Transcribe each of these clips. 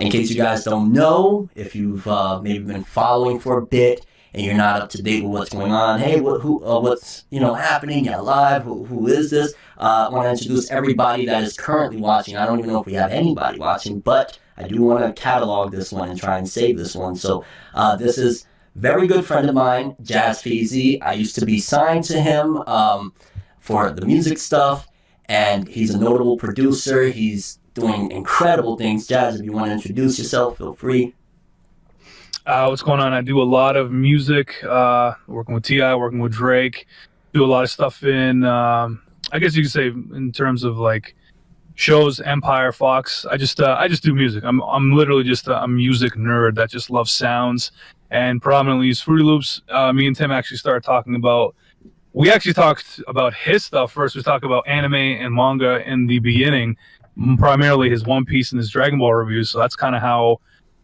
In case you guys don't know, if you've maybe been following for a bit and you're not up to date with what's going on, hey, what's happening? You're live. Who is this? I want to introduce everybody that is currently watching. I don't even know if we have anybody watching, but I do want to catalog this one and try and save this one. So this is very good friend of mine, JazzFeezy. I used to be signed to him for the music stuff, and he's a notable producer. He's doing incredible things. Jazz, if you want to introduce yourself, feel free. What's going on? I do a lot of music, working with T.I., working with Drake, do a lot of stuff in, I guess you could say in terms of like shows, Empire, Fox. I just do music. I'm literally just a music nerd that just loves sounds and predominantly use Fruity Loops. Me and Tim actually started talking about, we actually talked about his stuff first. We talked about anime and manga in the beginning, primarily his One Piece and his Dragon Ball reviews. So that's kind of how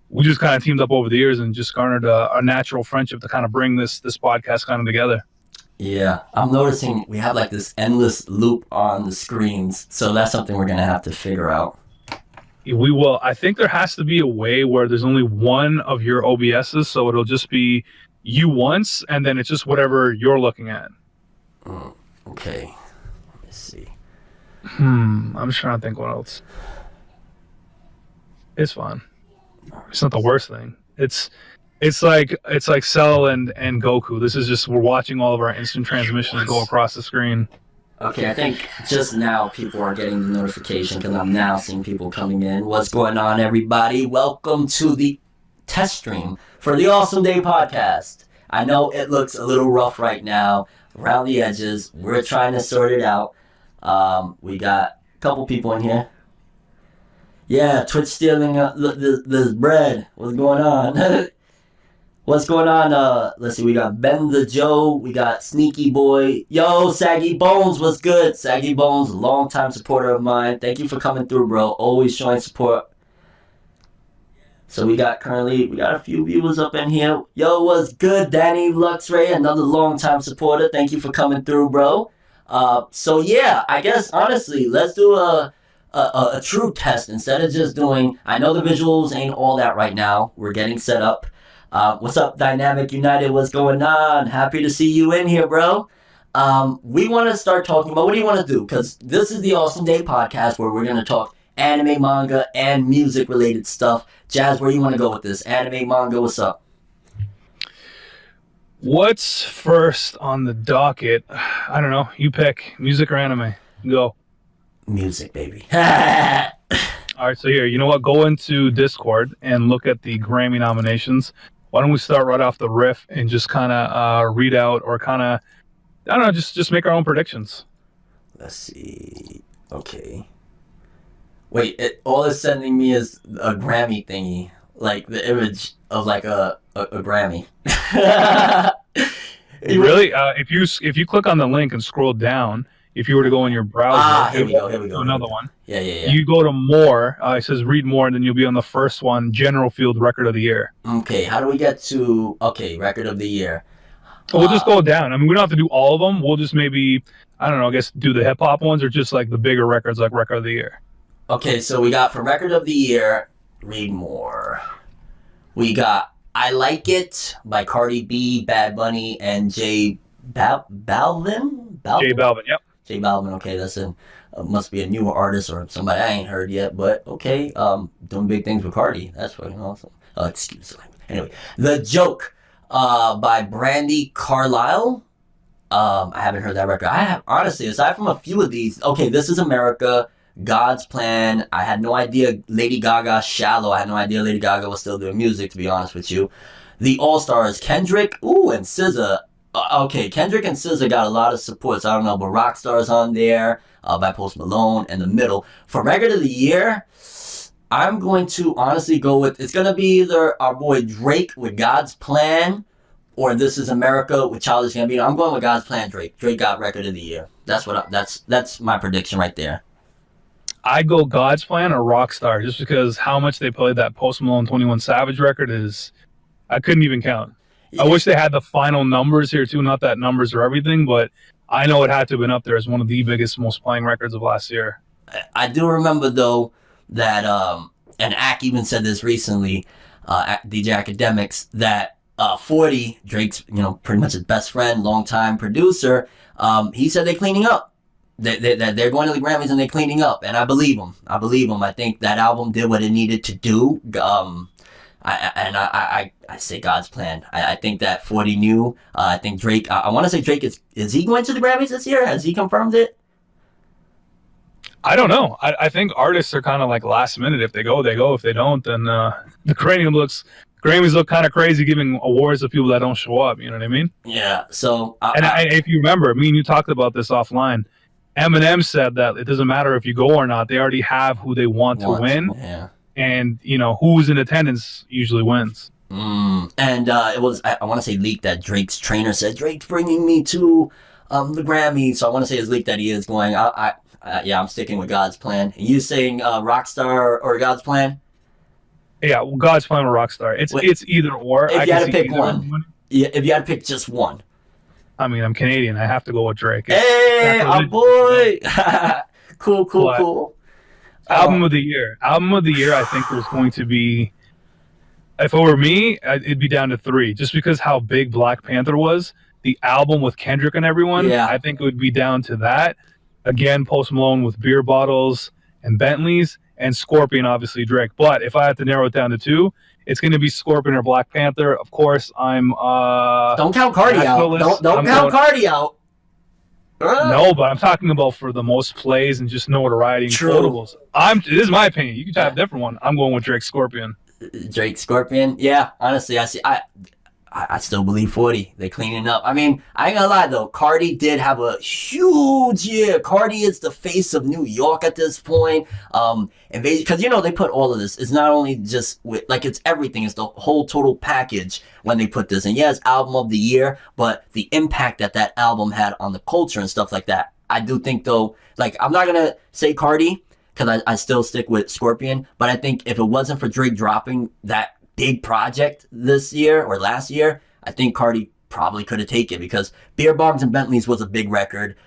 we just kind of teamed up over the years and just garnered a natural friendship to kind of bring this podcast kind of together. Yeah, I'm noticing we have like this endless loop on the screens, so that's something we're gonna have to figure out. We will. I think there has to be a way where there's only one of your OBSs, so it'll just be you once, and then it's just whatever you're looking at. Okay, let me see. I'm just trying to think what else. It's fun. It's not the worst thing. It's like Cell and Goku. This is just, we're watching all of our instant transmissions go across the screen. Okay, I think just now people are getting the notification because I'm now seeing people coming in. What's going on, everybody? Welcome to the test stream for the Awesome Day podcast. I know it looks a little rough right now around the edges. We're trying to sort it out. We got a couple people in here. Yeah, Twitch stealing this bread. What's going on? What's going on? Let's see, we got Ben the Joe, we got Sneaky Boy. Yo, Saggy Bones, what's good? Saggy Bones, longtime supporter of mine. Thank you for coming through, bro. Always showing support. So we got a few viewers up in here. Yo, what's good? Danny Luxray, another longtime supporter. Thank you for coming through, bro. So yeah, I guess honestly, let's do a true test instead of just doing, I know the visuals ain't all that right now. We're getting set up. What's up, Dynamic United? What's going on? Happy to see you in here, bro. We want to start talking about, what do you want to do? Because this is the Awesome Day podcast where we're going to talk anime, manga, and music-related stuff. Jazz, where do you want to go with this? Anime, manga, what's up? What's first on the docket? I don't know. You pick. Music or anime? Go. Music, baby. All right, so here, you know what? Go into Discord and look at the Grammy nominations. Why don't we start right off the riff and just kind of read out, or kind of, I don't know, just make our own predictions. Let's see. Okay. Wait, all it's sending me is a Grammy thingy, like the image of like a Grammy. Really? If you click on the link and scroll down, if you were to go in your browser, here we go. Another one. Yeah. You go to more. It says read more, and then you'll be on the first one, General Field Record of the Year. Okay, how do we get to Record of the Year? We'll just go down. I mean, we don't have to do all of them. We'll just maybe, I don't know, I guess do the hip hop ones, or just like the bigger records, like Record of the Year. Okay, so we got for Record of the Year, read more. We got I Like It by Cardi B, Bad Bunny, and J Balvin? J Balvin, yep. J Balvin, okay, that's must be a newer artist or somebody I ain't heard yet, but okay, doing big things with Cardi. That's fucking awesome. Excuse me. Anyway, The Joke by Brandy Carlisle. I haven't heard that record. I have, honestly, aside from a few of these, okay, This Is America, God's Plan. I had no idea Lady Gaga, Shallow. I had no idea Lady Gaga was still doing music, to be honest with you. The All-Stars, Kendrick, and SZA. Okay, Kendrick and SZA got a lot of supports. I don't know, but Rockstar's on there by Post Malone in the middle. For Record of the Year, I'm going to honestly go with, it's going to be either our boy Drake with God's Plan or This Is America with Childish Gambino. I'm going with God's Plan, Drake. Drake got Record of the Year. That's my prediction right there. I go God's Plan or Rockstar, just because how much they played that Post Malone 21 Savage record is, I couldn't even count. I wish they had the final numbers here too. Not that numbers are everything, but I know it had to have been up there as one of the biggest, most playing records of last year. I do remember though that and Ak even said this recently, DJ Academics, that 40, Drake's, pretty much his best friend, longtime producer, he said they're cleaning up. They're going to the Grammys and they're cleaning up, and I believe him. I think that album did what it needed to do. I say God's plan. I think that 40 knew. I think Drake. I want to say Drake is he going to the Grammys this year? Has he confirmed it? I don't know. I think artists are kind of like last minute. If they go, they go. If they don't, then the Grammys look kind of crazy giving awards to people that don't show up. You know what I mean? Yeah. So if you remember, me and you talked about this offline. Eminem said that it doesn't matter if you go or not. They already have who they want to win. Yeah. And, who's in attendance usually wins. And it was, I want to say leaked that Drake's trainer said, Drake's bringing me to the Grammy. So I want to say it's leaked that he is going. I'm sticking with God's plan. You saying Rockstar or God's plan? Yeah, well, God's plan or Rockstar. It's either or. If you had to pick one. Yeah, if you had to pick just one. I mean, I'm Canadian. I have to go with Drake. Hey, our boy. Cool. Album of the year. I think was going to be, if it were me, it'd be down to 3. Just because how big Black Panther was, the album with Kendrick and everyone, yeah. I think it would be down to that. Again, Post Malone with Beer Bottles and Bentleys, and Scorpion, obviously Drake. But if I had to narrow it down to 2, it's going to be Scorpion or Black Panther. Of course, I'm... Don't count Cardi out. Don't count Cardi out. No, but I'm talking about for the most plays and just notoriety and quotables. This is my opinion. You can have a different one. I'm going with Drake Scorpion. Drake Scorpion? Yeah, honestly, I still believe 40. They're cleaning up. I mean, I ain't gonna lie though. Cardi did have a huge year. Cardi is the face of New York at this point. And because they put all of this. It's not only just it's everything. It's the whole total package when they put this. And yes, album of the year, but the impact that album had on the culture and stuff like that. I do think though, I'm not gonna say Cardi because I still stick with Scorpion. But I think if it wasn't for Drake dropping that big project this year or last year, I think Cardi probably could have taken it because Beer Bongs and Bentleys was a big record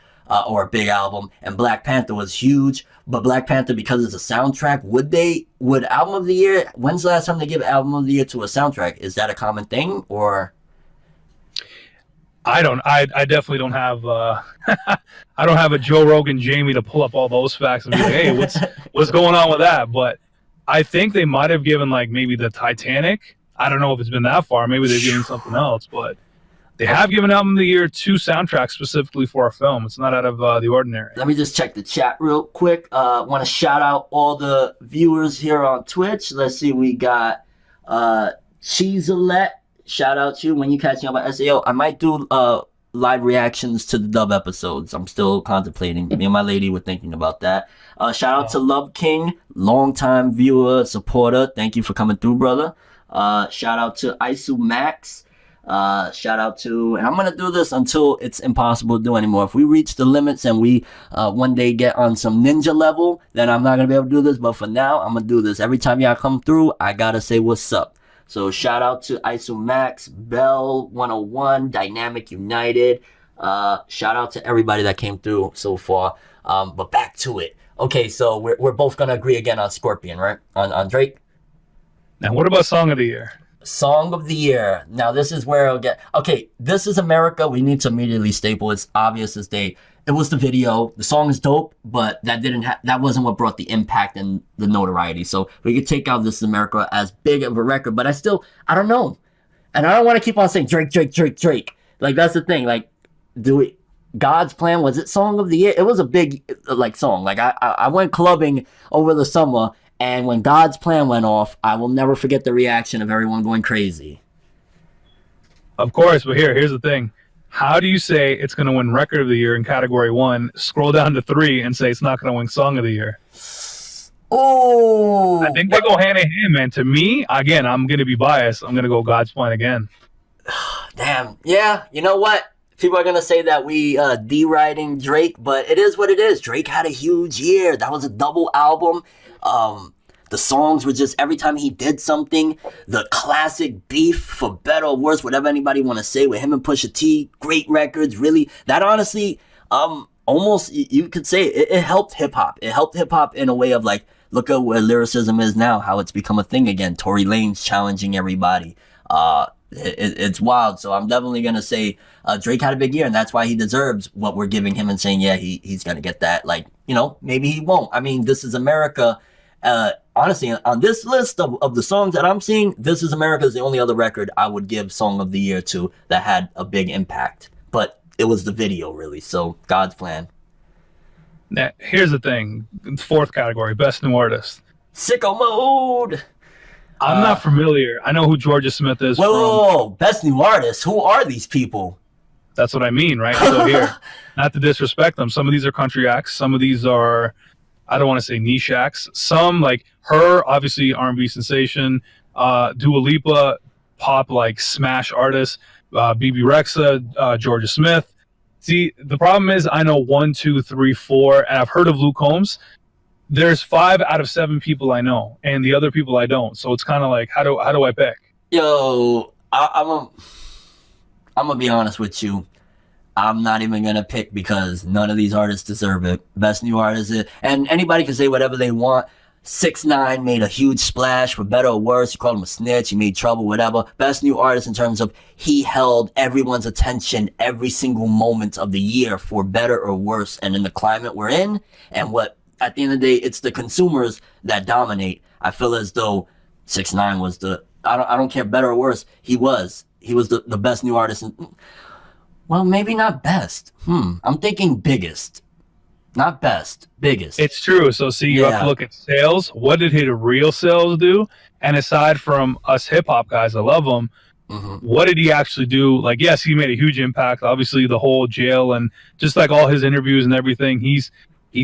or a big album, and Black Panther was huge. But Black Panther, because it's a soundtrack, would album of the year? When's the last time they give album of the year to a soundtrack? Is that a common thing or? I definitely don't have. I don't have a Joe Rogan Jamie to pull up all those facts and be like, hey, what's going on with that? But I think they might have given maybe the Titanic. I don't know if it's been that far. Maybe they've given something else, but they have given album of the year 2 soundtracks specifically for a film. It's not out of the ordinary. Let me just check the chat real quick. Want to shout out all the viewers here on Twitch. Let's see, we got Cheeselette. Shout out to you when you catching up on SAO. I might do live reactions to the dub episodes. I'm still contemplating. Me and my lady were thinking about that. Shout out to Love King, longtime viewer, supporter. Thank you for coming through, brother. Shout out to Isu Max. Shout out to, and I'm going to do this until it's impossible to do anymore. If we reach the limits and we one day get on some ninja level, then I'm not going to be able to do this. But for now, I'm going to do this. Every time y'all come through, I got to say what's up. So shout out to Isu Max, Bell 101, Dynamic United. Shout out to everybody that came through so far. But back to it. Okay, so we're both gonna agree again on Scorpion, right? On Drake. Now, what about Song of the Year? Song of the Year. Now this is where I'll get. Okay, This Is America. We need to immediately staple. It's obvious as day. It was the video. The song is dope, but that wasn't what brought the impact and the notoriety. So we could take out This Is America as big of a record, but I don't know. And I don't want to keep on saying Drake. That's the thing. God's Plan, was it Song of the Year? It was a big song. I went clubbing over the summer, and when God's Plan went off, I will never forget the reaction of everyone going crazy. Of course, but here's the thing. How do you say it's going to win Record of the Year in Category 1, scroll down to 3, and say it's not going to win Song of the Year? Oh, I think they go hand in hand, man. To me, again, I'm going to be biased. I'm going to go God's Plan again. Damn. Yeah, you know what? People are going to say that we deriding Drake, but it is what it is. Drake had a huge year. That was a double album. The songs were just, every time he did something, the classic beef, for better or worse, whatever anybody want to say, with him and Pusha T, great records, really. That honestly, almost, you could say, it helped hip-hop. It helped hip-hop in a way of look at where lyricism is now, how it's become a thing again. Tory Lanez challenging everybody. It's wild. So I'm definitely going to say Drake had a big year, and that's why he deserves what we're giving him and saying, yeah, he's going to get that. Like, you know, maybe he won't. I mean, This Is America. Honestly, on this list of the songs that I'm seeing, This Is America is the only other record I would give Song of the Year to that had a big impact. But it was the video, really. So, God's plan. Now, here's the thing. Fourth category, Best New Artist. Sicko Mode! I'm not familiar. I know who Georgia Smith is from. Whoa, Best New Artist? Who are these people? That's what I mean, right? So here, not to disrespect them, some of these are country acts. Some of these are, I don't want to say niche acts. Some, like her, obviously R&B sensation. Dua Lipa, pop like smash artist. BB Rexa, Georgia Smith. See, the problem is I know 1, 2, 3, 4, and I've heard of Luke Combs. There's 5 out of 7 people I know, and the other people I don't. So it's kind of like, how do I pick? Yo, I'm gonna be honest with you. I'm not even gonna pick because none of these artists deserve it. Best New Artist, and anybody can say whatever they want. 6ix9ine made a huge splash, for better or worse. You called him a snitch, he made trouble, whatever. Best New Artist in terms of he held everyone's attention every single moment of the year, for better or worse. And in the climate we're in, and what at the end of the day, it's the consumers that dominate. I feel as though 6ix9ine was I don't care, better or worse. He was the best new artist. Well, maybe not best. I'm thinking biggest. Not best, biggest. It's true. So see, you have to look at sales. What did his real sales do? And aside from us hip hop guys, I love him. What did he actually do? Like, yes, he made a huge impact. Obviously, the whole jail and just like all his interviews and everything, he's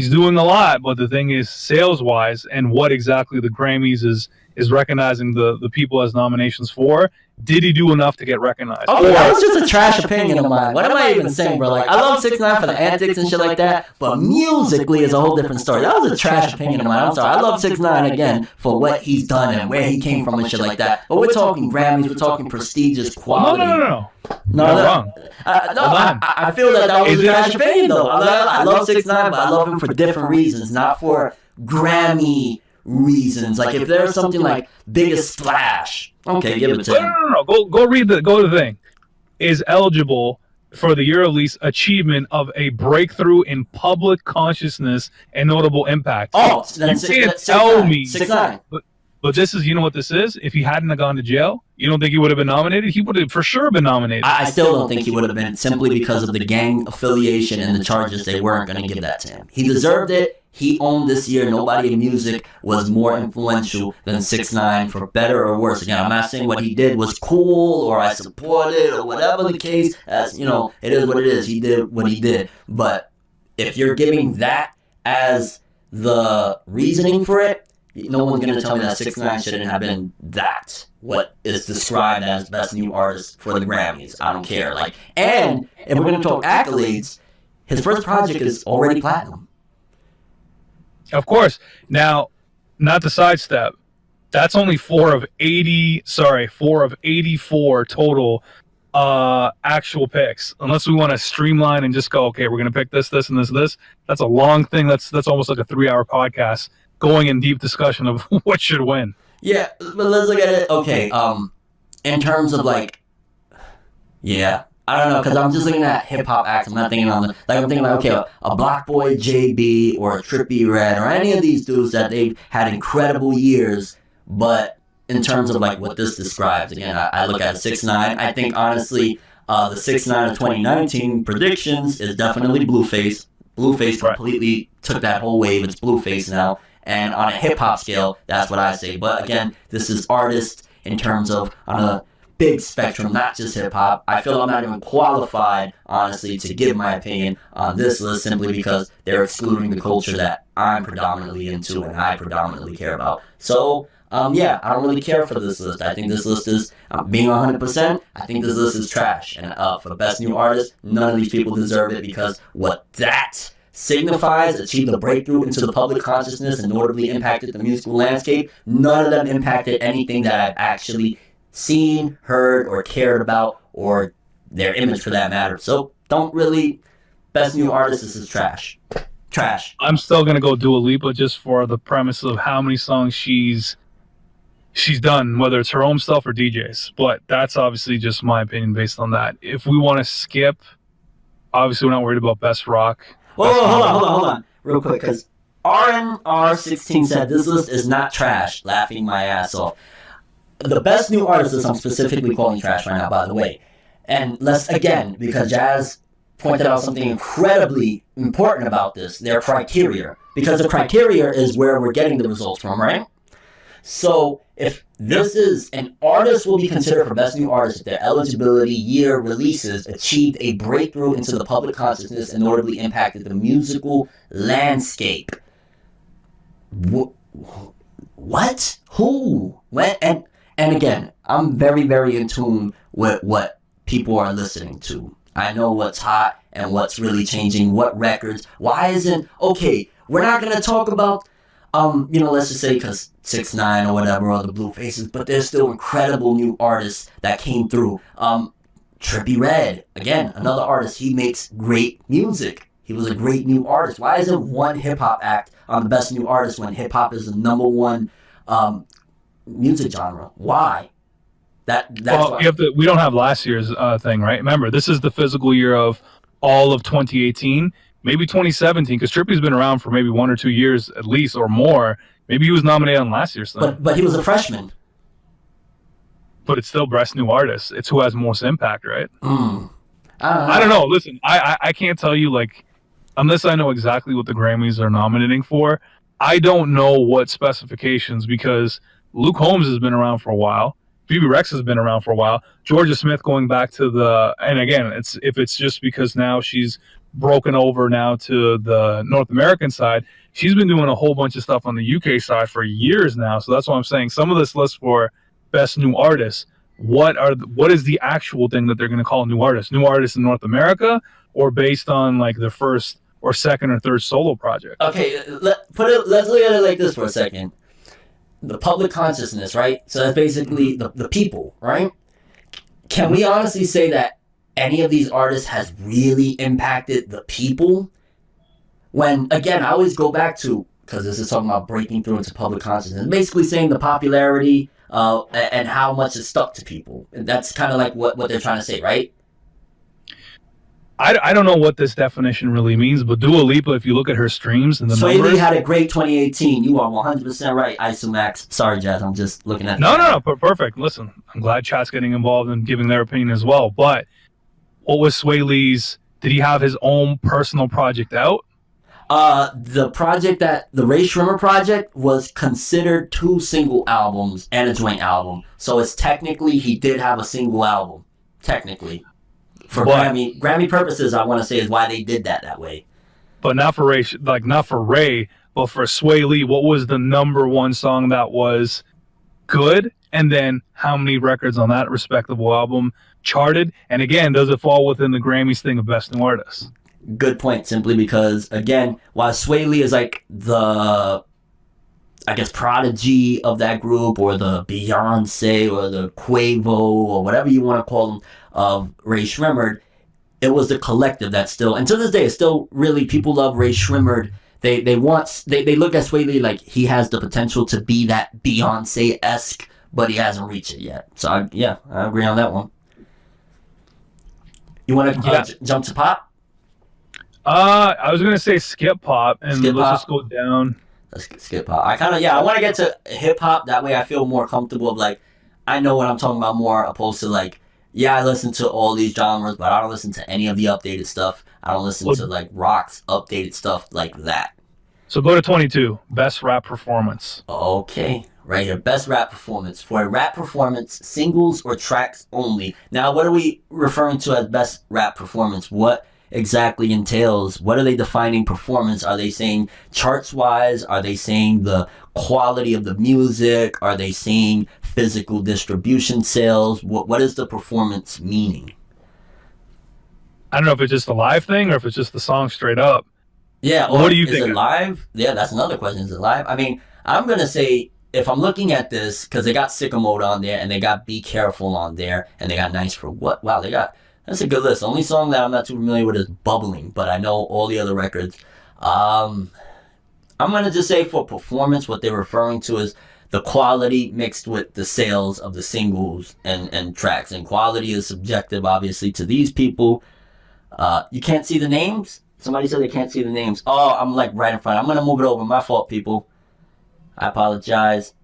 doing a lot. But the thing is, sales wise, and what exactly the Grammys is recognizing the people as nominations for. Did he do enough to get recognized? Okay, that was just a trash opinion of mine. What am I even saying, bro? Like, I love 6ix9ine for the antics and shit like that, but musically is a whole different story. That was a trash opinion of mine. I'm sorry. I love 6ix9ine again for what he's done and where he came from and shit like that. But we're talking Grammys, we're talking prestigious quality. No. No, wrong. I feel that was a trash opinion, though. I love 6ix9ine, but I love him for different reasons, not for Grammy reasons. Like, if there's something like biggest splash, okay, give it to him. No. Go read the thing. Is eligible for the year release achievement of a breakthrough in public consciousness and notable impact. Oh, then tell me. 6ix9ine. But this is, you know what this is? If he hadn't have gone to jail, you don't think he would have been nominated? He would have for sure been nominated. I still don't think he would have been, simply because of the gang affiliation and the charges. They weren't going to give that to him. He deserved it. He owned this year. Nobody in music was more influential than 6ix9ine, for better or worse. Again, I'm not saying what he did was cool or I support it or whatever the case. As you know, it is what it is. He did what he did. But if you're giving that as the reasoning for it, no one's going to tell me that 6ix9ine shouldn't have been that, what is described as best new artist for the Grammys. I don't care. Like, and if we're going to talk accolades, his first project is already platinum. Of course. Now, not to sidestep, that's only 4 of 84 total actual picks. Unless we want to streamline and just go, okay, we're going to pick this, and this. That's a long thing. That's almost like a 3-hour podcast going in deep discussion of what should win. Yeah, but let's look at it. Okay, in terms of like, yeah, I don't know, because I'm just looking at hip hop acts. I'm not thinking I'm thinking like, okay, a Block Boy JB or a Trippie Redd or any of these dudes that they've had incredible years. But in terms of like what this describes, again, I look at 6ix9ine. I think honestly, the 6ix9ine of 2019 predictions is definitely Blueface. Blueface completely took that whole wave. It's Blueface now. And on a hip-hop scale, that's what I say. But again, this is artist in terms of on a big spectrum, not just hip-hop. I feel I'm not even qualified, honestly, to give my opinion on this list simply because they're excluding the culture that I'm predominantly into and I predominantly care about. So, yeah, I don't really care for this list. I think this list is, being 100%, I think this list is trash. And for best new artist, none of these people deserve it because what that signifies, achieved a breakthrough into the public consciousness and notably impacted the musical landscape. None of them impacted anything that I've actually seen, heard, or cared about, or their image for that matter. So don't really, best new artist, this is trash. Trash. I'm still gonna go Dua Lipa just for the premise of how many songs she's done, whether it's her own stuff or DJs. But that's obviously just my opinion based on that. If we want to skip, obviously we're not worried about best rock. Whoa, hold on, real quick, because RNR16 said this list is not trash. Laughing my ass off. The best new artists I'm specifically calling trash right now, by the way. And let's, again, because Jazz pointed out something incredibly important about this, their criteria. Because the criteria is where we're getting the results from, right? So if this is an artist will be considered for best new artist if their eligibility year releases achieved a breakthrough into the public consciousness and notably impacted the musical landscape. What? Who? When? And again, I'm very, very in tune with what people are listening to. I know what's hot and what's really changing, what records. Why isn't, okay, we're not going to talk about, let's just say because 6ix9ine or whatever, or the Blue Faces, but there's still incredible new artists that came through. Trippie Redd, again, another artist, he makes great music. He was a great new artist. Why isn't one hip-hop act on the best new artist when hip-hop is the number one music genre? Why? That's why. We don't have last year's thing, right? Remember, this is the physical year of all of 2018, maybe 2017, because Trippie's been around for maybe 1 or 2 years at least or more. Maybe he was nominated on last year's thing. But he was a freshman. But it's still best new artist. It's who has most impact, right? I don't know. Listen, I can't tell you, like, unless I know exactly what the Grammys are nominating for, I don't know what specifications, because Luke Combs has been around for a while. Phoebe Rex has been around for a while. Georgia Smith going back to and again, if it's just because now she's broken over now to the North American side, she's been doing a whole bunch of stuff on the UK side for years now. So that's why I'm saying some of this list for best new artists, what is the actual thing that they're going to call new artists? New artists in North America, or based on like their first or second or third solo project? Okay, let's look at it like this for a second. The public consciousness, right? So that's basically the people, right? Can we honestly say that any of these artists has really impacted the people? When, again, I always go back to, because this is talking about breaking through into public consciousness, basically saying the popularity and how much it stuck to people. And that's kind of like what they're trying to say, right? I don't know what this definition really means, but Dua Lipa, if you look at her streams and the Sway numbers... Lee had a great 2018. You are 100% right, Isomax. Sorry, Jazz, I'm just looking at... No, perfect. Listen, I'm glad chat's getting involved and giving their opinion as well, but what was Sway Lee's... Did he have his own personal project out? The project the Ray Shrimmer project was considered 2 single albums and a joint album. So it's technically, he did have a single album. Technically. For Grammy purposes, I want to say is why they did that way. But not for Ray, but for Sway Lee, what was the number one song that was good? And then how many records on that respectable album charted? And again, does it fall within the Grammys thing of best new artist? Good point, simply because, again, while Sway Lee is like the, I guess, prodigy of that group, or the Beyonce, or the Quavo, or whatever you want to call them, of Ray Shrimmer, it was the collective that still, and to this day, it's still really, people love Ray Shrimmer. They look at Sway Lee like he has the potential to be that Beyonce-esque, but he hasn't reached it yet. So, I agree on that one. You want to jump to pop? I was going to say skip pop, and let's just go down. Let's skip pop. I want to get to hip-hop. That way I feel more comfortable of, like, I know what I'm talking about more, opposed to, like, yeah, I listen to all these genres, but I don't listen to any of the updated stuff. I don't listen to, like, rock's updated stuff like that. So go to 22, best rap performance. Okay, right here, best rap performance. For a rap performance, singles or tracks only. Now, what are we referring to as best rap performance? What exactly entails? What are they defining performance? Are they saying charts-wise? Are they saying the quality of the music? Are they saying physical distribution sales? What is the performance meaning? I don't know if it's just a live thing or if it's just the song straight up. Yeah, or what do you is think? It live? Yeah, that's another question. Is it live? I mean, I'm going to say, if I'm looking at this, because they got Sicko Mode on there, and they got Be Careful on there, and they got Nice for What? Wow, that's a good list. The only song that I'm not too familiar with is Bubbling, but I know all the other records. Um, I'm gonna just say for performance, what they're referring to is the quality mixed with the sales of the singles and tracks. And quality is subjective, obviously, to these people. You can't see the names? Somebody said they can't see the names. Oh, I'm like right in front. I'm gonna move it over. My fault, people. I apologize.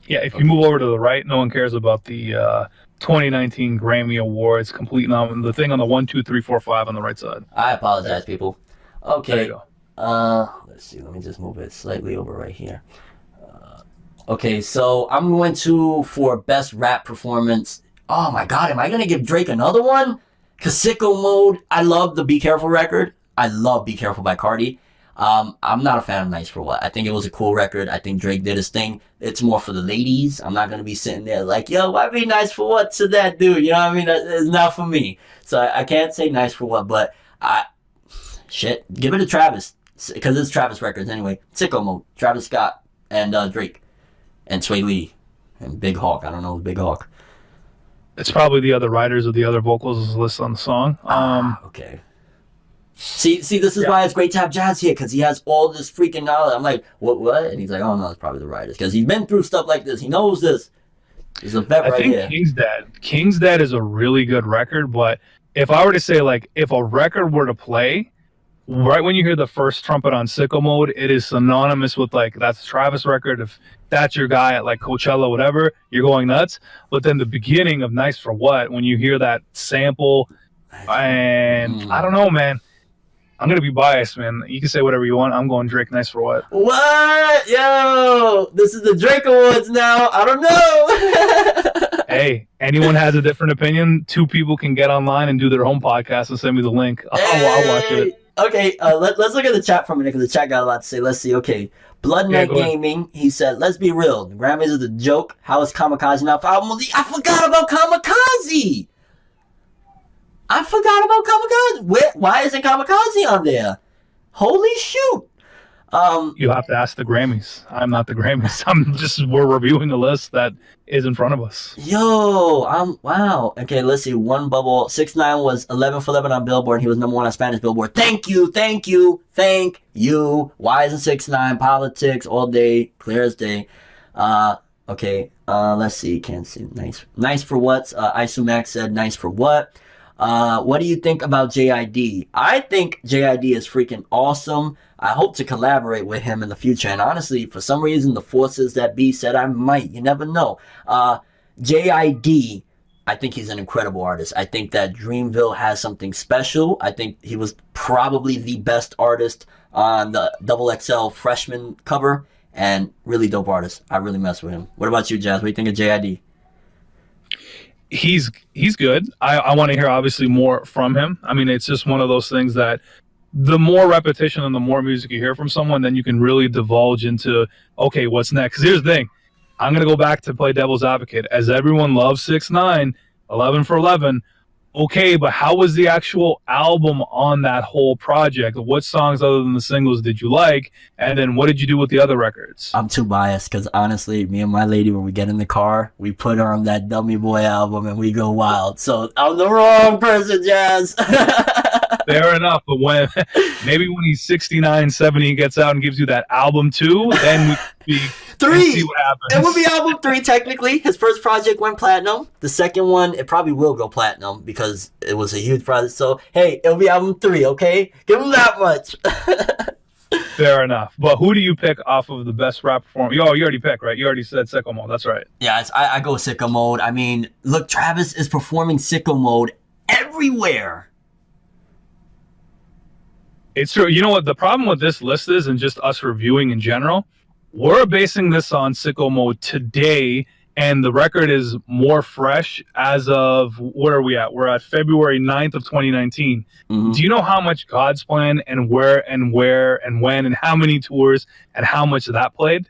Yeah, if you move over to the right, no one cares about the 2019 Grammy Awards. Complete the thing on the 1, 2, 3, 4, 5 on the right side. I apologize, people. Okay. There you go. Let's see. Let me just move it slightly over right here. Okay, so I'm going to, for best rap performance. Oh my God, am I gonna give Drake another one? Cause Sicko Mode. I love the Be Careful record. I love Be Careful by Cardi. I'm not a fan of Nice for What. I think it was a cool record. I think Drake did his thing. It's more for the ladies. I'm not gonna be sitting there like, yo, why be Nice for What to that dude? You know what I mean? It's not for me. So I can't say Nice for What, but give it to Travis. Because it's Travis records anyway. Sicko Mode, Travis Scott, and Drake, and Sway Lee, and Big Hawk. I don't know Big Hawk. It's probably the other writers of the other vocals listed on the song. Okay. See, this is why it's great to have Jazz here, because he has all this freaking knowledge. I'm like, what? And he's like, oh no, it's probably the writers, because he's been through stuff like this. He knows this. He's a vet right here. I think King's Dead is a really good record, but if I were to say, like, if a record were to play, right when you hear the first trumpet on Sicko Mode, it is synonymous with, like, that's a Travis record. If that's your guy at, like, Coachella, whatever, you're going nuts. But then the beginning of Nice for What, when you hear that sample, and I don't know, man. I'm going to be biased, man. You can say whatever you want. I'm going Drake, Nice for What. What? Yo, this is the Drake Awards now. I don't know. Hey, anyone has a different opinion, 2 people can get online and do their own podcast and send me the link. I'll watch it. Okay, let's look at the chat for a minute, because the chat got a lot to say. Let's see. Okay, Blood Knight Gaming, he said, let's be real. The Grammys is a joke. How is Kamikaze not for album of the... I forgot about Kamikaze! Why isn't Kamikaze on there? Holy shoot! You have to ask the Grammys. I'm not the Grammys. We're reviewing a list that is in front of us. Yo, wow. Okay, let's see. One Bubble. 6ix9ine was 11 for 11 on Billboard. He was number 1 on Spanish Billboard. Thank you. Why isn't 6ix9ine? Politics all day, clear as day. Okay. Let's see. Can't see. Nice for what? Isumax said nice for what? What do you think about JID? I think JID is freaking awesome. I hope to collaborate with him in the future. And honestly, for some reason, the forces that be said I might. You never know. JID, I think he's an incredible artist. I think that Dreamville has something special. I think he was probably the best artist on the XXL freshman cover. And really dope artist. I really mess with him. What about you, Jazz? What do you think of JID? He's good. I want to hear obviously more from him. I mean, it's just one of those things that the more repetition and the more music you hear from someone, then you can really divulge into, okay, what's next? 'Cause here's the thing. I'm going to go back to play devil's advocate. As everyone loves 6ix9ine, 11 for 11. Okay, but how was the actual album on that whole project? What songs other than the singles did you like? And then what did you do with the other records? I'm too biased, because honestly, me and my lady, when we get in the car, we put on that Dummy Boy album and we go wild. So I'm the wrong person, Jazz. Fair enough, but when he's 69, 70, he gets out and gives you that album 2, then we see what happens. It would be album 3 technically. His first project went platinum. The second one, it probably will go platinum because it was a huge project. So hey, it'll be album 3, okay? Give him that much. Fair enough. But who do you pick off of the best rap performer? You already picked, right? You already said Sicko Mode. That's right. Yeah, I go Sicko Mode. I mean, look, Travis is performing Sicko Mode everywhere. It's true. You know what the problem with this list is, and just us reviewing in general, we're basing this on Sicko Mode today, and the record is more fresh as of, what are we at? We're at February 9th of 2019. Mm-hmm. Do you know how much God's Plan and where and when and how many tours and how much that played?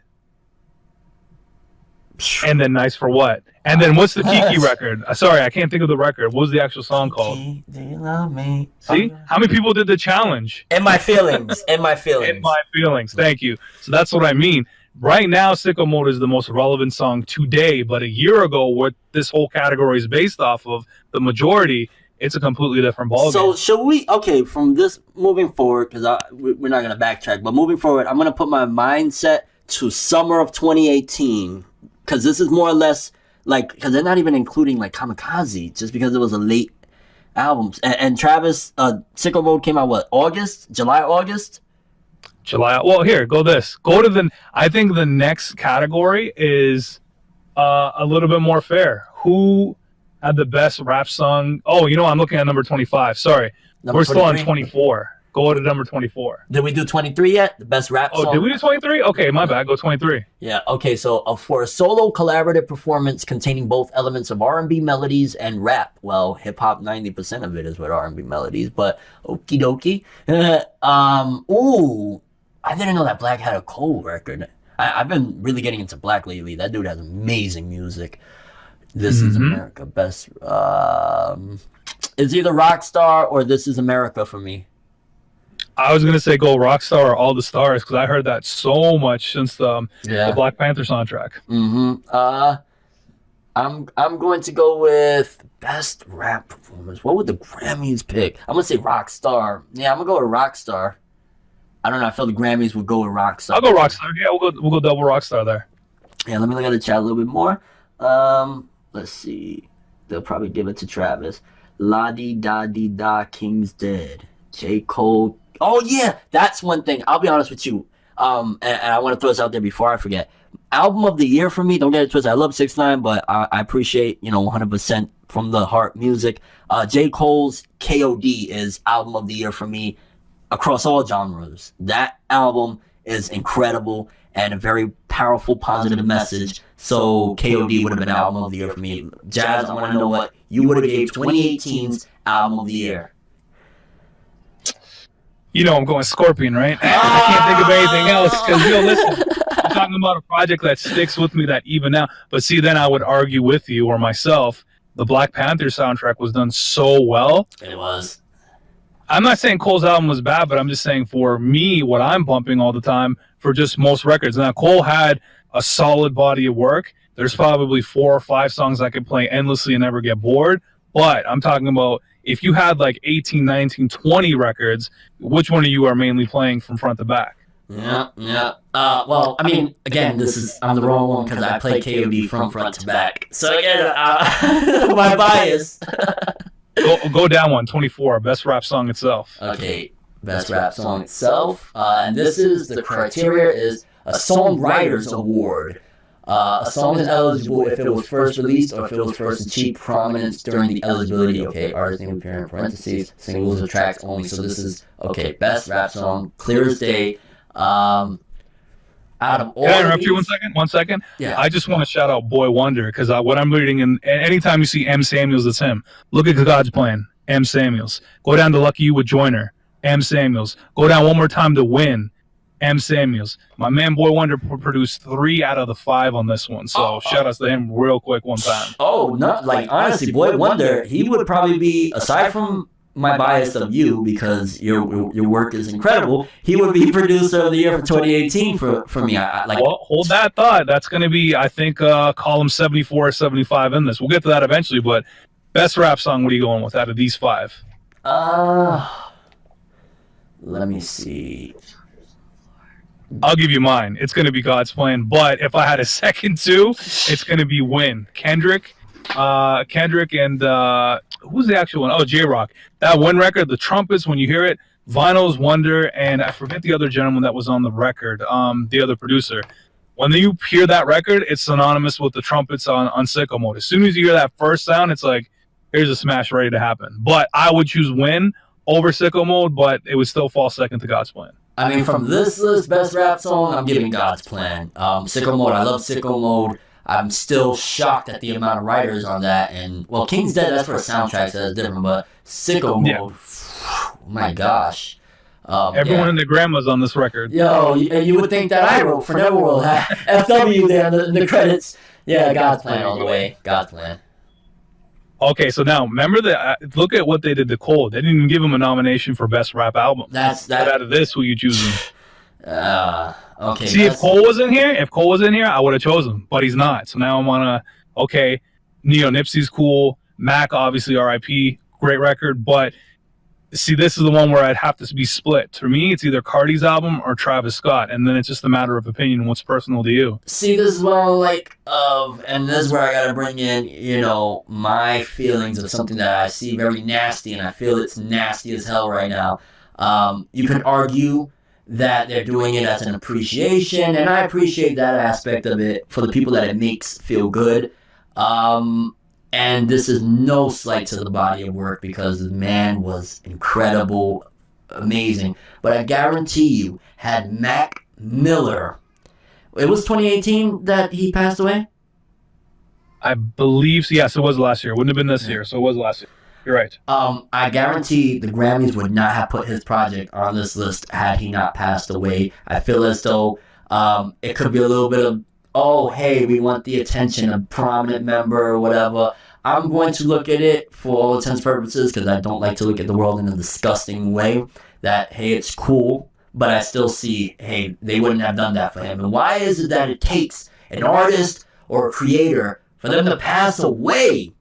And then Nice for What? And then what's the Kiki record? Sorry, I can't think of the record. What was the actual song called? Do you love me? See? How many people did the challenge? In My Feelings. In My Feelings. In My Feelings. Thank you. So that's what I mean. Right now, Sicko Mode is the most relevant song today, but a year ago, what this whole category is based off of, the majority, it's a completely different ballgame. So should we? Okay, from this moving forward, because we're not gonna backtrack, but moving forward, I'm gonna put my mindset to summer of 2018, because this is more or less like, because they're not even including like Kamikaze, just because it was a late album. And Travis, Sicko Mode came out what, July, August. Well, here, go to the. I think the next category is a little bit more fair. Who had the best rap song? Oh, I'm looking at number 25. Sorry, we're still on 24. Go to number 24. Did we do 23 yet? The best rap song? Oh, did we do 23? Okay, my bad. Go 23. Yeah, okay, so for a solo collaborative performance containing both elements of R&B melodies and rap. Well, hip-hop, 90% of it is with R&B melodies, but okie dokie. I didn't know that Black had a Cole record. I've been really getting into Black lately. That dude has amazing music. This is America. Best. It's either Rockstar or This Is America for me. I was gonna say go Rockstar or All the Stars, because I heard that so much since the Black Panther soundtrack. I'm going to go with best rap performance. What would the Grammys pick? I'm gonna say Rockstar. Yeah, I'm gonna go with Rockstar. I don't know. I feel the Grammys would go with Rockstar. I'll go Rockstar. Yeah, we'll go double Rockstar there. Yeah, let me look at the chat a little bit more. Let's see. They'll probably give it to Travis. La Di Da Di Da, King's Dead. J. Cole. Oh yeah, that's one thing. I'll be honest with you. And I want to throw this out there before I forget. Album of the year for me. Don't get it twisted. I love 6ix9ine, but I appreciate 100% from the heart music. J. Cole's KOD is album of the year for me across all genres. That album is incredible and a very powerful, positive message. So KOD would have been album of the year for me. Jazz, I want to know what you would have gave 2018's album of the year. I'm going Scorpion, right? I can't think of anything else because, listen, I'm talking about a project that sticks with me that even now. But see, then I would argue with you or myself, the Black Panther soundtrack was done so well. It was. I'm not saying Cole's album was bad, but I'm just saying for me, what I'm bumping all the time for just most records. Now, Cole had a solid body of work. There's probably 4 or 5 songs I could play endlessly and never get bored. But I'm talking about if you had like 18, 19, 20 records, which one of you are mainly playing from front to back? Yeah. Well, I mean, again, I'm the wrong one because I play KOD from front to back. So again, my bias. Go down one, 24, best rap song itself. Okay, best rap song itself. And this is, the criteria is a Songwriters Award. A song is eligible if it was first released or if it was first achieved prominence during the eligibility. Okay, artist name appear in parentheses, singles or tracks only. So this is, okay, best rap song, clear as day. Out of all. Can I interrupt you 1 second? 1 second? Yeah. I just want to shout out Boy Wonder because what I'm reading, and anytime you see M. Samuels, it's him. Look at God's Plan, M. Samuels. Go down to Lucky You with Joyner, M. Samuels. Go down one more time to Win, M. Samuels. My man Boy Wonder produced 3 out of the 5 on this one. So shout outs to him real quick one time. Oh, not like honestly, Boy Wonder, he would probably be, aside from my bias of you because your work is incredible, he would be producer of the year for 2018 for me. Well, hold that thought. That's going to be, I think, column 74 or 75 in this. We'll get to that eventually, but best rap song, what are you going with out of these 5? Let me see. I'll give you mine. It's going to be God's Plan, but if I had a second too, it's going to be Win. Kendrick and who's the actual one? Oh, J-Rock. That Win record, the trumpets, when you hear it, Vinyl's Wonder, and I forget the other gentleman that was on the record, the other producer. When you hear that record, it's synonymous with the trumpets on Sicko Mode. As soon as you hear that first sound, it's like, here's a smash ready to happen. But I would choose Win over Sicko Mode, but it would still fall second to God's Plan. I mean, from this list, best rap song, I'm giving God's Plan. Sicko Mode, I love Sicko Mode. I'm still shocked at the amount of writers on that. And, well, King's Dead, that's for a soundtrack, so that's different. But Sicko Mode, oh my gosh. Everyone and their grandma's on this record. Yo, you would think that I wrote ForneverWorld. FW there in the credits. Yeah, God's Plan all the way. God's Plan. Okay, so now remember that. Look at what they did to Cole. They didn't even give him a nomination for best rap album. But out of this, who you choosing? Okay. See, if Cole was in here, I would have chosen him, but he's not. So now I'm on Neo Nipsey's cool. Mac, obviously, R.I.P. great record, but see, this is the one where I'd have to be split. For me, it's either Cardi's album or Travis Scott, and then it's just a matter of opinion, what's personal to you. See, this is what I like and this is where I gotta bring in, you know, my feelings of something that I see very nasty, and I feel it's nasty as hell right now. You could argue that they're doing it as an appreciation, and I appreciate that aspect of it for the people that it makes feel good. And this is no slight to the body of work, because the man was incredible, amazing. But I guarantee you, had Mac Miller, it was 2018 that he passed away? I believe so. Yes, it was last year. It wouldn't have been this year, so it was last year. You're right. I guarantee the Grammys would not have put his project on this list had he not passed away. I feel as though it could be a little bit of, oh, hey, we want the attention of prominent member or whatever. I'm going to look at it for all intents and purposes, because I don't like to look at the world in a disgusting way, that, hey, it's cool, but I still see, hey, they wouldn't have done that for him. And why is it that it takes an artist or a creator for them to pass away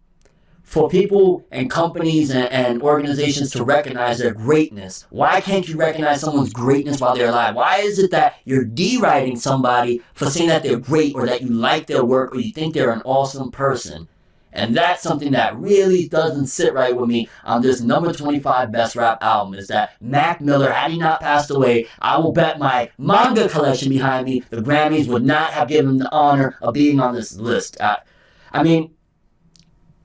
for people and companies and organizations to recognize their greatness? Why can't you recognize someone's greatness while they're alive? Why is it that you're deriding somebody for saying that they're great, or that you like their work, or you think they're an awesome person? And that's something that really doesn't sit right with me on this number 25 best rap album, is that Mac Miller, had he not passed away, I will bet my Manga collection behind me, the Grammys would not have given him the honor of being on this list. I mean,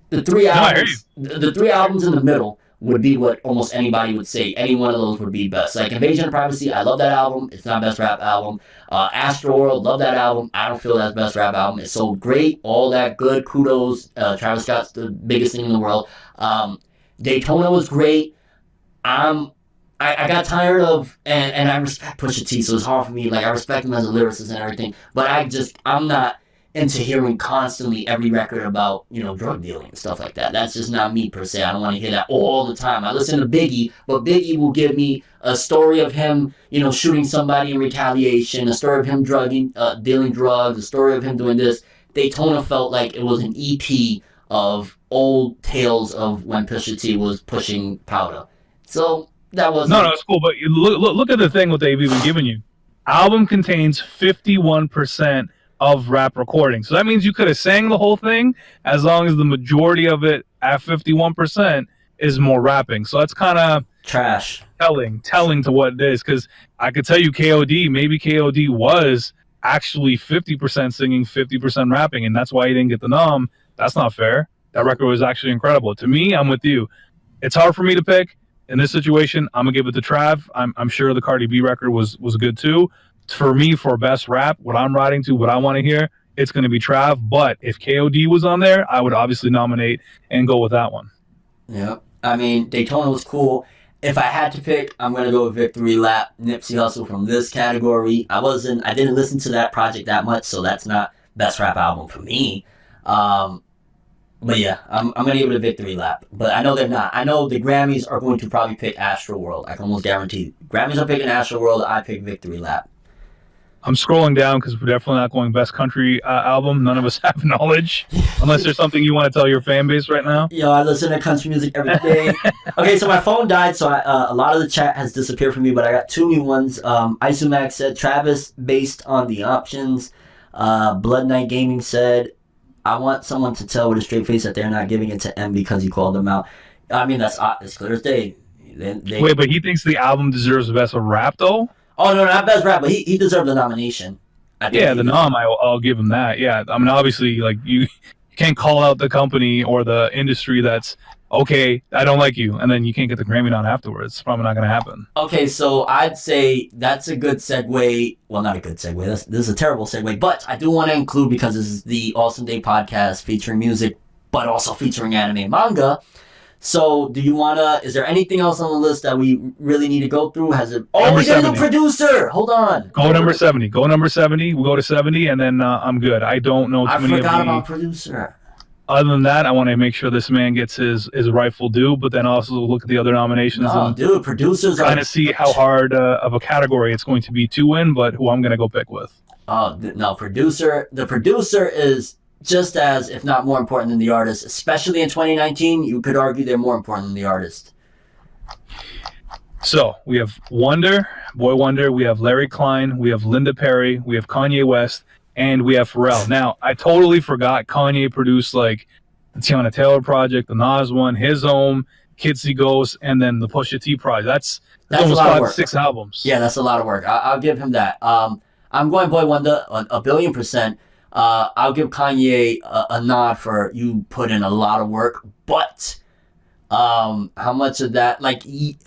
the three albums in the middle would be what almost anybody would say. Any one of those would be best. Like Invasion of Privacy, I love that album. It's not best rap album. Astroworld, love that album. I don't feel that's best rap album. It's sold great, all that good. Kudos. Travis Scott's the biggest thing in the world. Daytona was great. I got tired of, and I respect Pusha T, so it's hard for me. Like, I respect him as a lyricist and everything, but I'm not into hearing constantly every record about, you know, drug dealing and stuff like that. That's just not me per se. I don't want to hear that all the time. I listen to Biggie, but Biggie will give me a story of him, you know, shooting somebody in retaliation, a story of him dealing drugs, a story of him doing this. Daytona felt like it was an EP of old tales of when Pusha T was pushing powder. So that was no, it's cool. But you look at the thing what they've even given you. Album contains 51% of rap recording. So that means you could have sang the whole thing, as long as the majority of it at 51% is more rapping. So that's kind of trash. Telling to what it is, because I could tell you maybe KOD was actually 50% singing, 50% rapping, and that's why he didn't get the nom. That's not fair. That record was actually incredible. To me, I'm with you. It's hard for me to pick. In this situation, I'm going to give it to Trav. I'm sure the Cardi B record was good too. For me, for best rap, what I'm riding to, what I want to hear, it's going to be Trav. But if KOD was on there, I would obviously nominate and go with that one. Yeah. I mean, Daytona was cool. If I had to pick, I'm going to go with Victory Lap, Nipsey Hussle from this category. I didn't listen to that project that much, so that's not best rap album for me. But yeah, I'm going to give it a Victory Lap. But I know they're not. I know the Grammys are going to probably pick Astroworld. I can almost guarantee. Grammys are picking Astroworld. I pick Victory Lap. I'm scrolling down because we're definitely not going best country album. None of us have knowledge, unless there's something you want to tell your fan base right now. Yo, I listen to country music every day. Okay, so my phone died, so a lot of the chat has disappeared from me, but I got two new ones. Isumac said, Travis, based on the options. Blood Knight Gaming said, I want someone to tell with a straight face that they're not giving it to M because he called them out. I mean, that's clear as day. Wait, but he thinks the album deserves the best of rap, though? Oh, no, not best rap, but he deserved the nomination. Yeah, the nom, I'll give him that. Yeah, I mean, obviously, like, you can't call out the company or the industry that's, okay, I don't like you, and then you can't get the Grammy nom afterwards. It's probably not going to happen. Okay, so I'd say that's a good segue. Well, not a good segue. This is a terrible segue, but I do want to include, because this is the Awesome Day podcast featuring music, but also featuring anime and manga. So, is there anything else on the list that we really need to go through? We got a producer! Hold on. Go number 70. We'll go to 70, and then I'm good. I don't know too many of I forgot about producer. Other than that, I want to make sure this man gets his rightful due, but then also look at the other nominations. Producers trying to see how hard of a category it's going to be to win, but who I'm going to go pick with. Oh, no, producer. The producer is just as, if not more important than the artist, especially in 2019. You could argue they're more important than the artist. So we have Wonder, Boy Wonder, we have Larry Klein, we have Linda Perry, we have Kanye West, and we have Pharrell. Now, I totally forgot Kanye produced like the Tiana Taylor project, the Nas one, his own, Kids See Ghosts, and then the Pusha T project. That's almost 5 to 6 albums. Yeah, that's a lot of work. I'll give him that. I'm going Boy Wonder a billion %. I'll give Kanye a nod for you put in a lot of work, but how much of that, like Ye.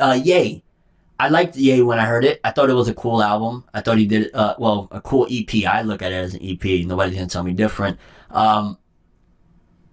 I liked Ye when I heard it. I thought it was a cool album. I thought he did a cool EP. I look at it as an EP. Nobody's gonna tell me different.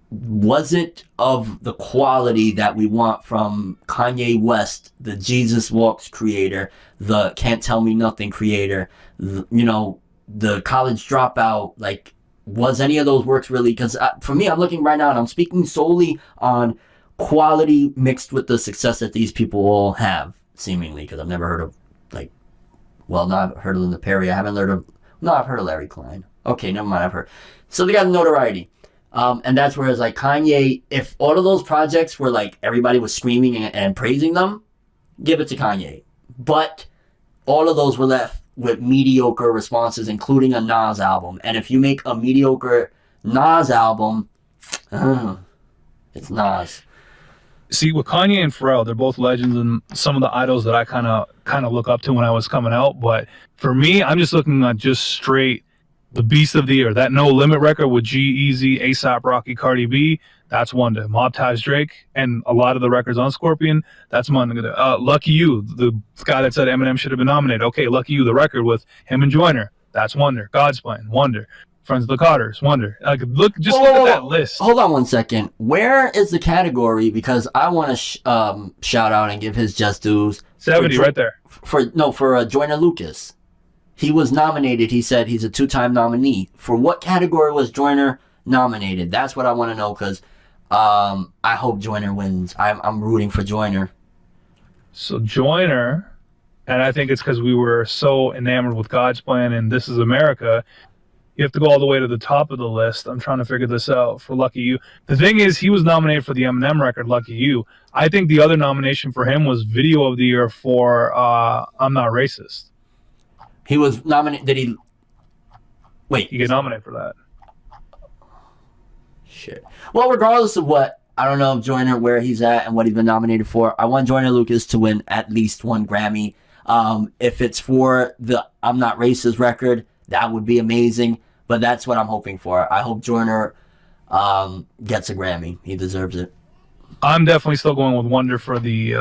Was it of the quality that we want from Kanye West, the Jesus Walks creator, the Can't Tell Me Nothing creator, the College Dropout? Like, was any of those works really? Because for me, I'm looking right now and I'm speaking solely on quality mixed with the success that these people all have, seemingly, because I've never heard of, I've heard of Linda Perry. I've heard of Larry Klein. Okay, never mind, I've heard. So they got notoriety. And that's where it's like Kanye, if all of those projects were like everybody was screaming and praising them, give it to Kanye. But all of those were left with mediocre responses, including a Nas album. And if you make a mediocre Nas album, it's Nas. See, with Kanye and Pharrell, they're both legends and some of the idols that I kind of look up to when I was coming out. But for me, I'm just looking at just straight the Beast of the Year. That No Limit record with G-Eazy, A$AP Rocky, Cardi B, that's Wonder. Mob Ties Drake, and a lot of the records on Scorpion, that's Manga. Lucky You, the guy that said Eminem should have been nominated. Okay, Lucky You, the record with him and Joyner, that's Wonder. God's Plan, Wonder. Friends of the Carters, Wonder. Like, look at that list. Hold on one second. Where is the category? Because I want to shout out and give his just dues. 70 right there. For Joyner Lucas. He was nominated. He said he's a 2-time nominee. For what category was Joyner nominated? That's what I want to know, because I hope Joyner wins. I'm rooting for Joyner. So Joyner, and I think it's because we were so enamored with God's Plan and This Is America, you have to go all the way to the top of the list. I'm trying to figure this out for Lucky You. The thing is, he was nominated for the Eminem record, Lucky You. I think the other nomination for him was Video of the Year for I'm Not Racist. He was nominated. Did he? Wait. He get nominated for that. Shit. Well, regardless of what, I don't know Joyner, where he's at and what he's been nominated for. I want Joyner Lucas to win at least one Grammy. If it's for the I'm Not Racist record, that would be amazing. But that's what I'm hoping for. I hope Joyner gets a Grammy. He deserves it. I'm definitely still going with Wonder for the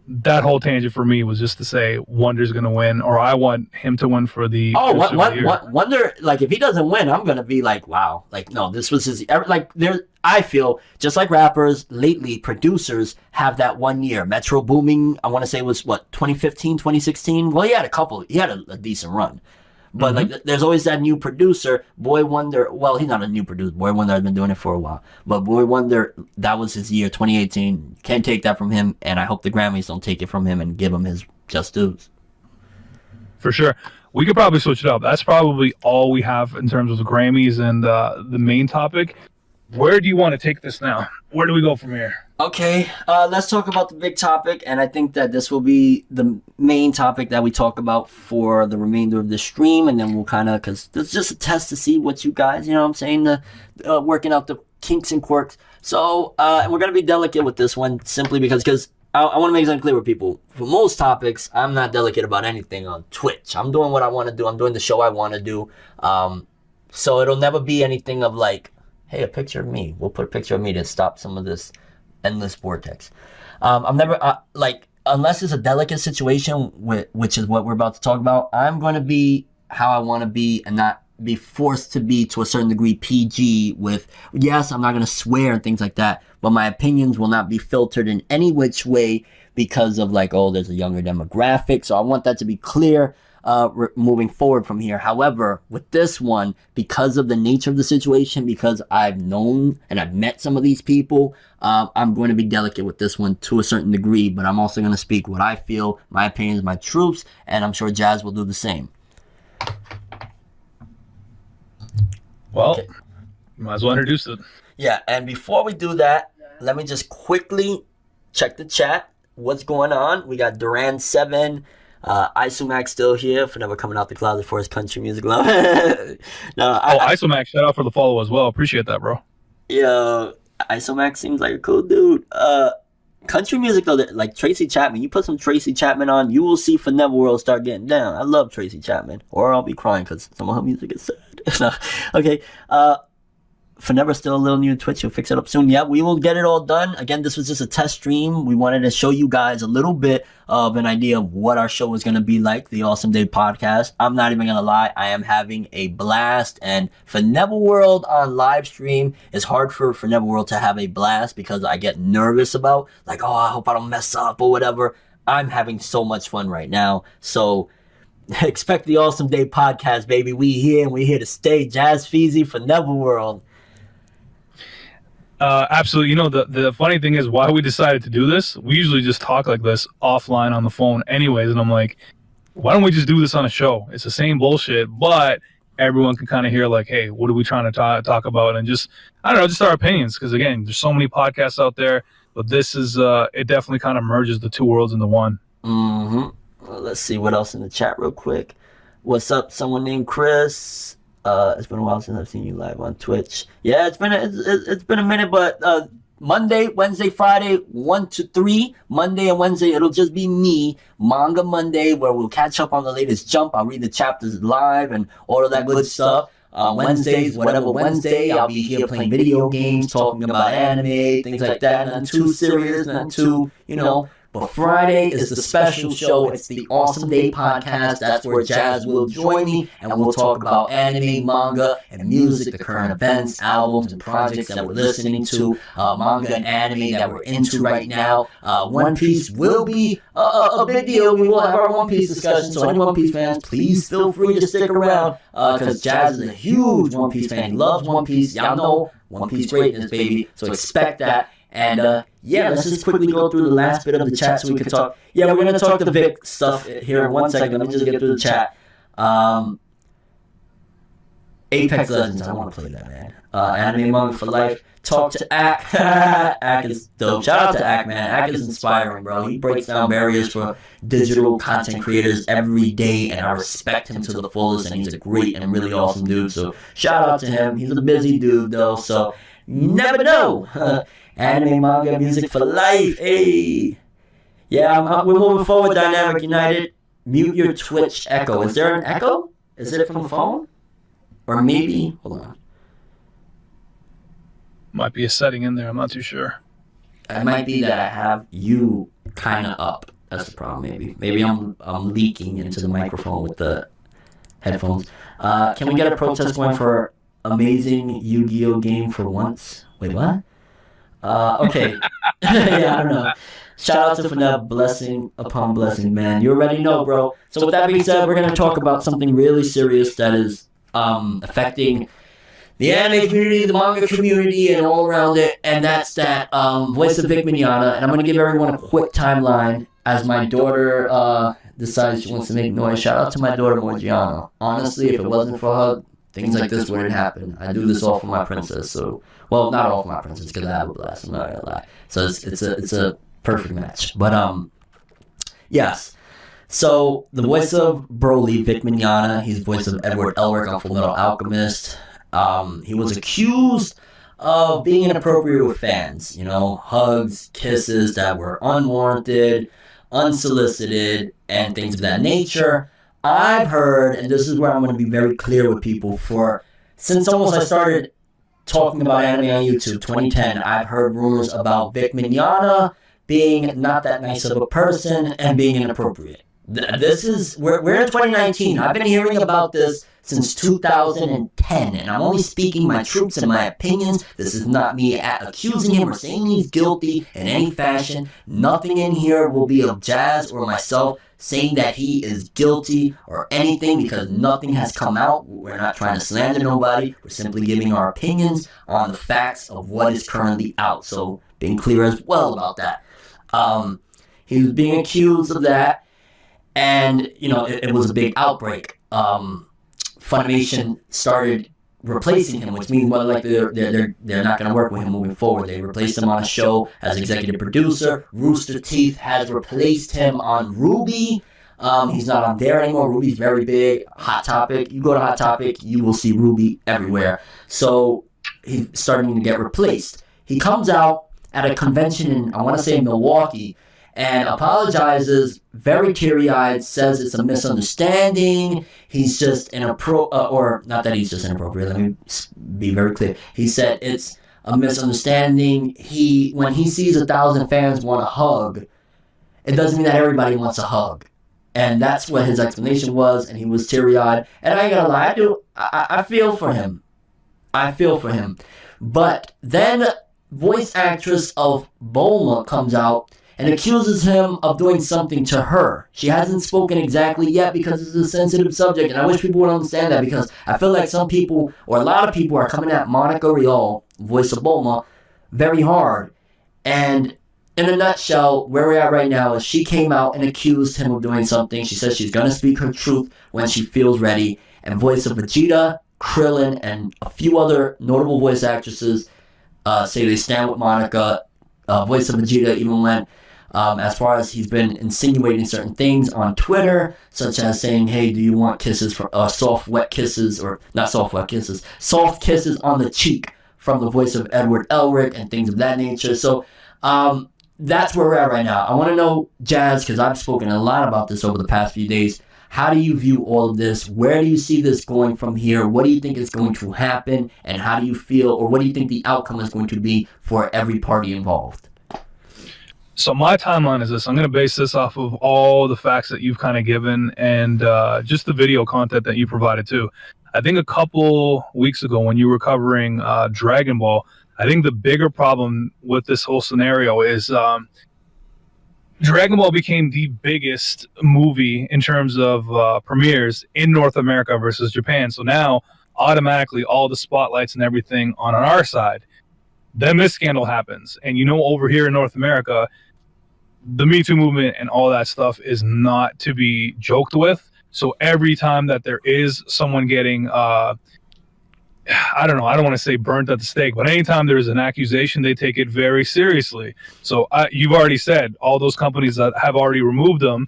that whole tangent for me was just to say Wonder's going to win, or I want him to win for the Wonder. Like, if he doesn't win, I'm going to be like, wow, like, no, this was his, like, there. I feel just like rappers lately, producers have that 1 year. Metro Booming, I want to say was 2015, 2016. Well, he had a decent run. But like, there's always that new producer, Boy Wonder. Well, he's not a new producer. Boy Wonder has been doing it for a while. But Boy Wonder, that was his year, 2018. Can't take that from him, and I hope the Grammys don't take it from him and give him his just dues. For sure. We could probably switch it up. That's probably all we have in terms of the Grammys and the main topic. Where do you want to take this now? Where do we go from here? Okay, let's talk about the big topic, and I think that this will be the main topic that we talk about for the remainder of the stream, and then we'll kind of, because this is just a test to see what you guys, you know what I'm saying, working out the kinks and quirks. So, we're going to be delicate with this one, simply because I want to make something clear with people. For most topics, I'm not delicate about anything on Twitch. I'm doing what I want to do. I'm doing the show I want to do. So it'll never be anything of like, hey, a picture of me. We'll put a picture of me to stop some of this endless vortex. I'm never unless it's a delicate situation, which is what we're about to talk about. I'm going to be how I want to be and not be forced to be, to a certain degree, PG with, yes, I'm not going to swear and things like that, but my opinions will not be filtered in any which way because of like, oh, there's a younger demographic. So I want that to be clear moving forward from here. However, with this one, because of the nature of the situation, because I've known and I've met some of these people, I'm going to be delicate with this one to a certain degree, but I'm also going to speak what I feel, my opinions, my truths, and I'm sure Jazz will do the same. Well, okay. Might as well introduce it. Yeah, and before we do that, let me just quickly check the chat. What's going on? We got Duran7, Isomax still here for never coming out the closet for his country music love. Isomax, shout out for the follow as well. Appreciate that, bro. Yo, Isomax seems like a cool dude. Country music though, like Tracy Chapman, you put some Tracy Chapman on, you will see ForneverWorld start getting down. I love Tracy Chapman, or I'll be crying because some of her music is sad. Okay, Fornever still a little new to Twitch. You'll fix it up soon. Yeah, we will get it all done. Again, this was just a test stream. We wanted to show you guys a little bit of an idea of what our show was going to be like, the Awesome Day podcast. I'm not even going to lie. I am having a blast. And ForneverWorld on live stream is hard for ForneverWorld to have a blast because I get nervous about, like, oh, I hope I don't mess up or whatever. I'm having so much fun right now. So expect the Awesome Day podcast, baby. We here and we're here to stay. JazzFeezy, ForneverWorld. Absolutely. You know, the funny thing is why we decided to do this, we usually just talk like this offline on the phone anyways. And I'm like, why don't we just do this on a show? It's the same bullshit, but everyone can kind of hear like, hey, what are we trying to talk about? And just, I don't know, just our opinions. Because again, there's so many podcasts out there, but this is, it definitely kind of merges the two worlds into one. Mm-hmm. Well, let's see what else in the chat real quick. What's up? Someone named Chris. It's been a while since I've seen you live on Twitch. Yeah, it's been a minute, but Monday, Wednesday, Friday, 1 to 3. Monday and Wednesday, it'll just be me. Manga Monday, where we'll catch up on the latest jump. I'll read the chapters live and all of that good stuff. Wednesdays, whatever Wednesday, I'll be here playing video games, talking about anime, things like that. Nothing too serious, nothing too, you know. But Friday is the special show. It's the Awesome Day podcast. That's where Jazz will join me, and we'll talk about anime, manga, and music, the current events, albums, and projects that we're listening to, manga and anime that we're into right now. One Piece will be a big deal. We will have our One Piece discussion, so any One Piece fans, please feel free to stick around, because Jazz is a huge One Piece fan. He loves One Piece. Y'all know One Piece greatness, baby, so expect that. And yeah, let's just quickly go through the last bit of the chat so we can talk. Yeah, we're gonna talk the Vic stuff here in 1 second. Let me just get through the chat. Apex Legends, I want to play that, man. Anime Manga for Life. Talk to Ak. Ak is dope. Shout out to Ak, man. Ak is inspiring, bro. He breaks down barriers for digital content creators every day, and I respect him to the fullest. And he's a great and really awesome dude. So shout out to him. He's a busy dude though, so you never know. Anime, manga, music for life. Hey. Yeah, we're moving forward, Dynamic United. Mute your Twitch echo. Is there an echo? Is it from the phone? Or maybe, hold on. Might be a setting in there. I'm not too sure. It might be that I have you kind of up. That's the problem, maybe. Maybe I'm leaking into the microphone with the headphones. Can we get a protest going for amazing Yu-Gi-Oh game for once? Wait, what? Okay. Yeah, I don't know. Shout out to Fornev, blessing upon blessing, man. You already know, bro. So with that being said, we're going to talk about something really serious that is affecting the anime community, the manga community, and all around it. And that's that voice of Vic Mignogna. And I'm going to give everyone a quick timeline as my daughter decides she wants to make noise. Shout out to my daughter, Morgiana. Honestly, if it wasn't for her, things like this wouldn't happen. I do this all for my princess. So, well, not all for my princess, because I have a blast. I'm not gonna lie. So it's a perfect match. But yes. So the voice of Broly, Vic Mignogna, he's the voice of Edward Elric on Fullmetal Alchemist. He was accused of being inappropriate with fans. You know, hugs, kisses that were unwarranted, unsolicited, and things of that nature. I've heard, and this is where I'm going to be very clear with people, since almost I started talking about anime on YouTube, 2010, I've heard rumors about Vic Mignogna being not that nice of a person and being inappropriate. This is, we're in 2019. I've been hearing about this since 2010, and I'm only speaking my truths and my opinions. This is not me accusing him or saying he's guilty in any fashion. Nothing in here will be of Jazz or myself saying that he is guilty or anything, because nothing has come out. We're not trying to slander nobody. We're simply giving our opinions on the facts of what is currently out. So being clear as well about that. He was being accused of that, and you know, it was a big outbreak. Funimation started replacing him, which means more likely they're not going to work with him moving forward. They replaced him on a show as executive producer. Rooster Teeth has replaced him on Ruby. He's not on there anymore. Ruby's very big. Hot Topic. You go to Hot Topic, you will see Ruby everywhere. So he's starting to get replaced. He comes out at a convention in, I want to say, Milwaukee, and apologizes, very teary-eyed, says it's a misunderstanding. He's just or not that he's just inappropriate. Let me be very clear. He said it's a misunderstanding. When he sees 1,000 fans want a hug, it doesn't mean that everybody wants a hug. And that's what his explanation was, and he was teary-eyed. And I ain't gonna lie, I feel for him. I feel for him. But then voice actress of Bulma comes out and accuses him of doing something to her. She hasn't spoken exactly yet because it's a sensitive subject, and I wish people would understand that, because I feel like some people, or a lot of people, are coming at Monica Rial, voice of Bulma, very hard. And in a nutshell, where we're at right now is she came out and accused him of doing something. She says she's going to speak her truth when she feels ready. And voice of Vegeta, Krillin, and a few other notable voice actresses say they stand with Monica. Voice of Vegeta even went as far as he's been insinuating certain things on Twitter, such as saying, hey, do you want kisses, for soft kisses on the cheek from the voice of Edward Elric and things of that nature. So that's where we're at right now. I want to know, Jazz, because I've spoken a lot about this over the past few days. How do you view all of this? Where do you see this going from here? What do you think is going to happen? And how do you feel, or what do you think the outcome is going to be for every party involved? So my timeline is this. I'm going to base this off of all the facts that you've kind of given and just the video content that you provided too. I think a couple weeks ago when you were covering Dragon Ball, I think the bigger problem with this whole scenario is Dragon Ball became the biggest movie in terms of premieres in North America versus Japan. So now automatically all the spotlights and everything on our side. Then this scandal happens. And over here in North America, the Me Too movement and all that stuff is not to be joked with. So every time that there is someone getting, I don't want to say burnt at the stake, but anytime there's an accusation, they take it very seriously. So you've already said all those companies that have already removed them,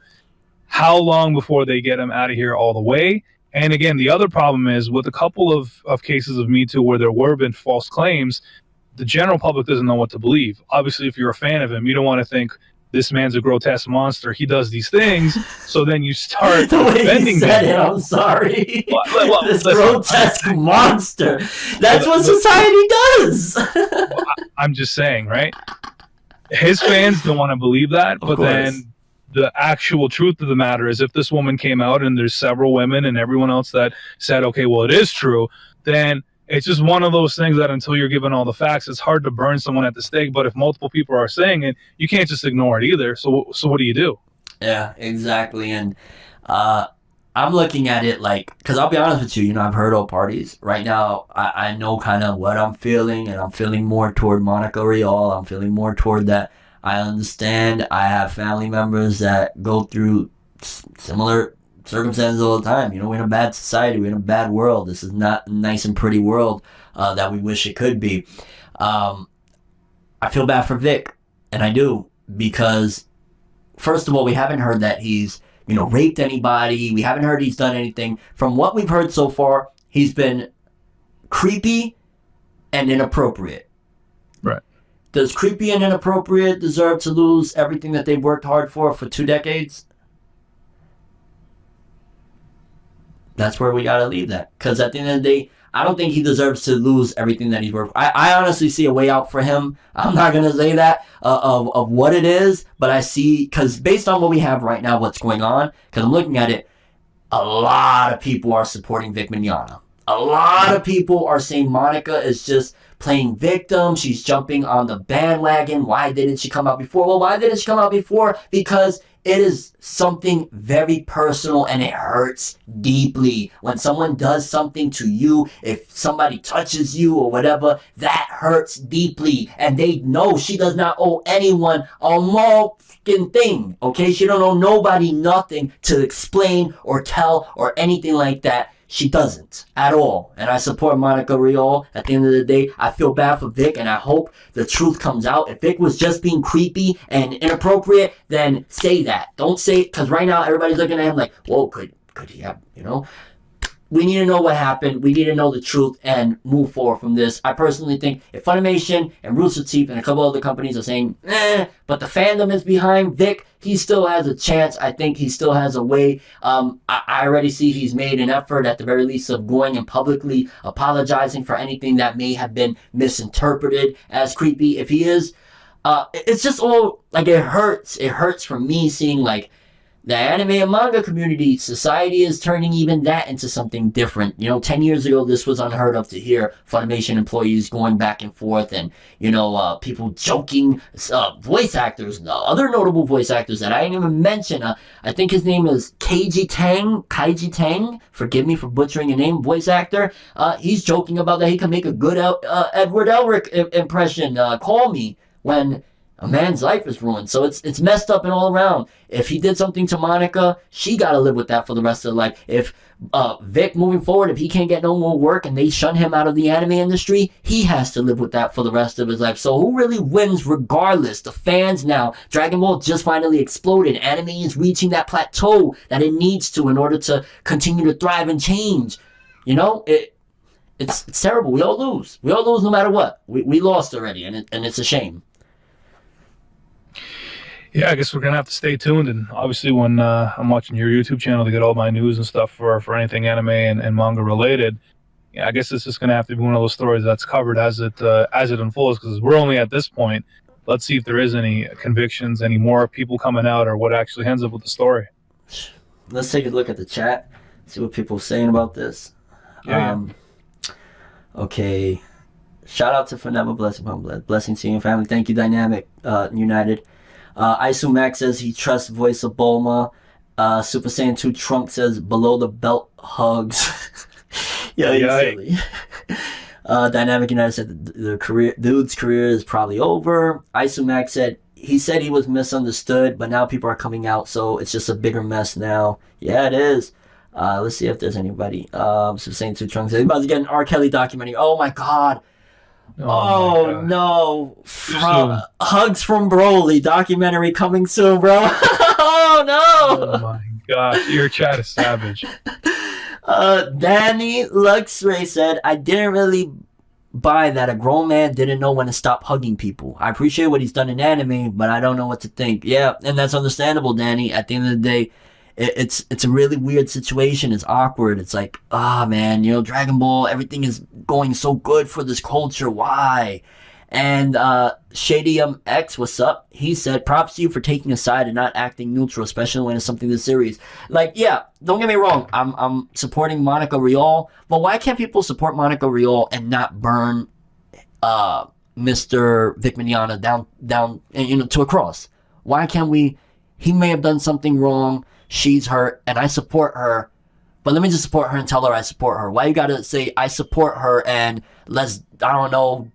how long before they get them out of here all the way? And again, the other problem is with a couple of cases of Me Too where there were been false claims, the general public doesn't know what to believe. Obviously, if you're a fan of him, you don't want to think, this man's a grotesque monster. He does these things. So then you start defending him. I'm sorry. This grotesque monster. That's what society does. I'm just saying, right? His fans don't want to believe that. But then the actual truth of the matter is if this woman came out and there's several women and everyone else that said, okay, well, it is true, then it's just one of those things that until you're given all the facts, it's hard to burn someone at the stake. But if multiple people are saying it, you can't just ignore it either. So what do you do? Yeah, exactly. And I'm looking at it like, because I'll be honest with you, I've heard all parties. Right now, I know kind of what I'm feeling, and I'm feeling more toward Monica Rial. I'm feeling more toward that. I understand. I have family members that go through similar circumstances all the time. We're in a bad society. We're in a bad world. This is not a nice and pretty world that we wish it could be. I feel bad for Vic, and I do, because first of all, we haven't heard that he's raped anybody. We haven't heard he's done anything. From what we've heard so far, he's been creepy and inappropriate. Right. Does creepy and inappropriate deserve to lose everything that they've worked hard for 2 decades? That's where we gotta leave that. Because at the end of the day, I don't think he deserves to lose everything that he's worked for. I honestly see a way out for him. I'm not gonna say that of what it is, but I see, because based on what we have right now, what's going on, because I'm looking at it, a lot of people are supporting Vic Mignogna. A lot of people are saying Monica is just playing victim. She's jumping on the bandwagon. Why didn't she come out before? Well, why didn't she come out before? Because it is something very personal, and it hurts deeply. When someone does something to you, if somebody touches you or whatever, that hurts deeply. And they know she does not owe anyone a motherfucking thing, okay? She don't owe nobody nothing to explain or tell or anything like that. She doesn't at all. And I support Monica Rial. At the end of the day, I feel bad for Vic, and I hope the truth comes out. If Vic was just being creepy and inappropriate, then say that. Don't say it, because right now everybody's looking at him like, whoa, could he have, We need to know what happened. We need to know the truth and move forward from this. I personally think if Funimation and Rooster Teeth and a couple other companies are saying, but the fandom is behind Vic, he still has a chance. I think he still has a way. I already see he's made an effort at the very least of going and publicly apologizing for anything that may have been misinterpreted as creepy. If he is, it's just all, like, it hurts. It hurts for me seeing, like, the anime and manga community, society is turning even that into something different. 10 years ago, this was unheard of to hear Funimation employees going back and forth and, people joking, voice actors, other notable voice actors that I didn't even mention. I think his name is Kaiji Tang, forgive me for butchering a name, voice actor. He's joking about that he can make a good Edward Elric impression, call me, when a man's life is ruined. So it's messed up and all around. If he did something to Monica, she got to live with that for the rest of her life. If Vic, moving forward, if he can't get no more work and they shun him out of the anime industry, he has to live with that for the rest of his life. So who really wins regardless? The fans now. Dragon Ball just finally exploded. Anime is reaching that plateau that it needs to in order to continue to thrive and change. It's terrible. We all lose. We all lose no matter what. We lost already, and it's a shame. Yeah, I guess we're gonna have to stay tuned, and obviously when I'm watching your YouTube channel to get all my news and stuff for anything anime and manga related, yeah, I guess it's just gonna have to be one of those stories that's covered as it unfolds, because we're only at this point. Let's see if there is any convictions, any more people coming out, or what actually ends up with the story. Let's take a look at the chat, see what people are saying about this. Yeah. Okay. Shout out to Forever Blessings to you and family. Thank you, Dynamic United. Isu Max says he trusts voice of Bulma. Super Saiyan 2 Trunk says below the belt hugs. Yeah, he's silly. Dynamic United said the dude's career is probably over. Isu Max said he was misunderstood, but now people are coming out, so it's just a bigger mess now. Yeah, it is. Let's see if there's anybody. Super Saiyan 2 Trunk says he's about to get an R. Kelly documentary. Oh my god. Oh no! Hugs from Broly documentary coming soon, bro. Oh no! Oh my gosh, your chat is savage. Danny Luxray said, "I didn't really buy that a grown man didn't know when to stop hugging people. I appreciate what he's done in anime, but I don't know what to think." Yeah, and that's understandable, Danny. At the end of the day, it's a really weird situation. It's awkward. It's like, man, Dragon Ball, everything is going so good for this culture. Why? And Shady X, what's up? He said, props to you for taking a side and not acting neutral, especially when it's something this serious. Like, yeah, don't get me wrong. I'm supporting Monica Rial, but why can't people support Monica Rial and not burn Mr. Vic Mignogna down to a cross? Why can't we? He may have done something wrong. She's hurt, and I support her. But let me just support her and tell her I support her. Why you gotta say I support her and I don't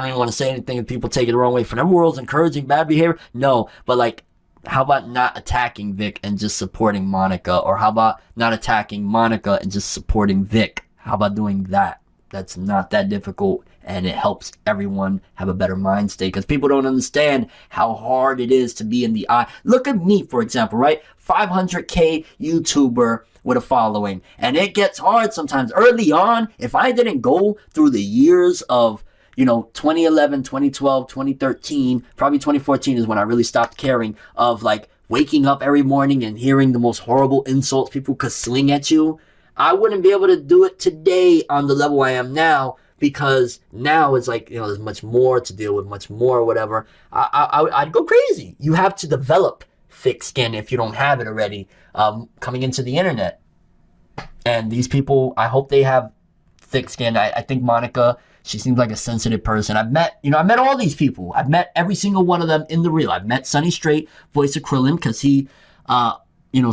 even want to say anything if people take it the wrong way. ForneverWorld's encouraging bad behavior? No. But, like, how about not attacking Vic and just supporting Monica? Or how about not attacking Monica and just supporting Vic? How about doing that? That's not that difficult, and it helps everyone have a better mind state, because people don't understand how hard it is to be in the eye. Look at me, for example, right? 500K YouTuber with a following, and it gets hard sometimes. Early on, if I didn't go through the years of 2011, 2012, 2013, probably 2014 is when I really stopped caring, of like waking up every morning and hearing the most horrible insults people could sling at you, I wouldn't be able to do it today on the level I am now, because now it's like, there's much more to deal with, much more whatever. I'd go crazy. You have to develop thick skin if you don't have it already, coming into the internet. And these people, I hope they have thick skin. I think Monica, she seems like a sensitive person. I've met all these people. I've met every single one of them in the real. I've met Sonny Strait, voice of Krillin, because he,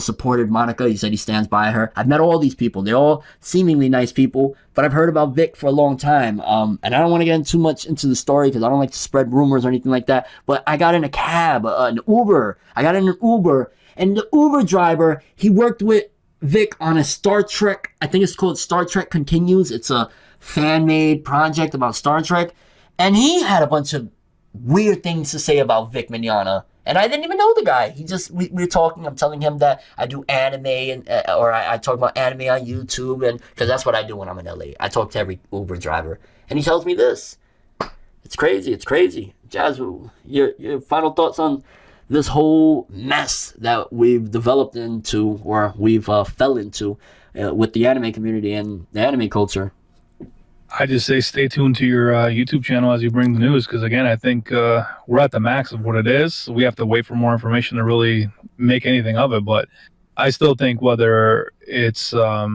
supported Monica. He said he stands by her. I've met all these people. They're all seemingly nice people, but I've heard about Vic for a long time. And I don't want to get too much into the story because I don't like to spread rumors or anything like that. But I got in a cab, an Uber. I got in an Uber, and the Uber driver, he worked with Vic on a Star Trek. I think it's called Star Trek Continues. It's a fan-made project about Star Trek, and he had a bunch of weird things to say about Vic Mignogna. And I didn't even know the guy. We were talking. I'm telling him that I do anime, and or I talk about anime on YouTube, and because that's what I do when I'm in LA. I talk to every Uber driver, and he tells me this. It's crazy. It's crazy. Jazz, your final thoughts on this whole mess that we've developed into, or we've fell into, with the anime community and the anime culture? I just say stay tuned to your YouTube channel as you bring the news, because again, I think we're at the max of what it is. We have to wait for more information to really make anything of it. But I still think whether it's, I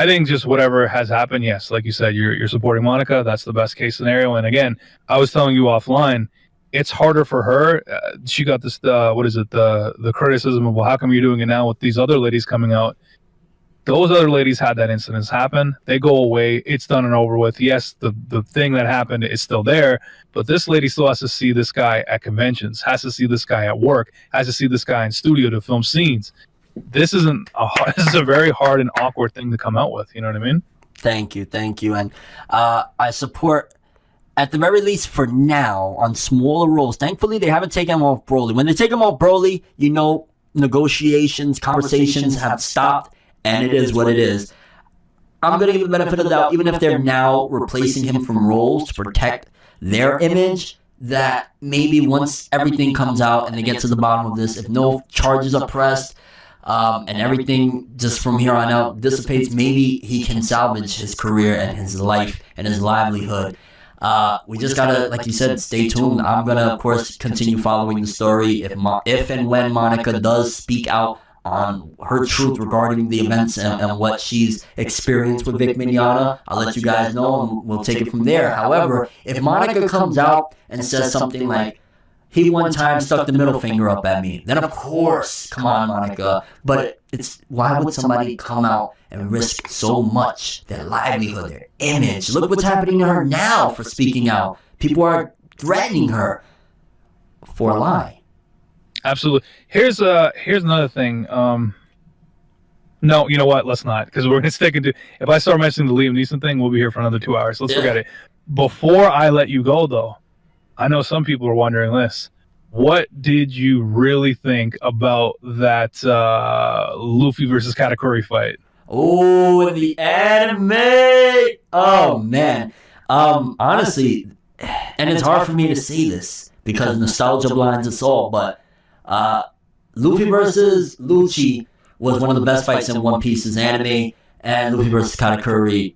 think just whatever has happened, yes, like you said, you're supporting Monica. That's the best case scenario. And again, I was telling you offline, it's harder for her. She got this, the criticism of, well, how come you're doing it now with these other ladies coming out? Those other ladies had that incident happen. They go away. It's done and over with. Yes, the thing that happened is still there, but this lady still has to see this guy at conventions, has to see this guy at work, has to see this guy in studio to film scenes. This is a very hard and awkward thing to come out with. You know what I mean? Thank you. And I support, at the very least for now, on smaller roles. Thankfully, they haven't taken him off Broly. When they take him off Broly, negotiations, conversations have stopped. And it is what it is. I'm going to give the benefit of the doubt, even if they're now replacing him from roles to protect their image, that maybe once everything comes out and they get to the bottom of this, if no charges are pressed, and everything just from here on out dissipates, maybe he can salvage his career and his life and his livelihood. We just gotta, like you said, stay tuned. I'm gonna, of course, continue following the story. If and when Monica does speak out on her truth regarding the events and what she's experienced with Vic Mignogna, I'll let you guys know and we'll take it from there. However, if Monica comes out and says something like, he one time stuck the middle finger up at me, then of course, come on, Monica. But it's, why would somebody come out and risk so much, their livelihood, their image? Look what's happening to her now for speaking out. People are threatening her for a lie. Absolutely. Here's another thing. No, you know what? Let's not, because we're gonna stick into. If I start mentioning the Liam Neeson thing, we'll be here for another 2 hours. Let's forget it. Before I let you go, though, I know some people are wondering this. What did you really think about that Luffy versus Katakuri fight? Oh, the anime! Oh man. Honestly, and it's hard for me to say this because nostalgia blinds us all, but Luffy versus Lucci was one of the best fights in One Piece's anime, and Luffy versus Katakuri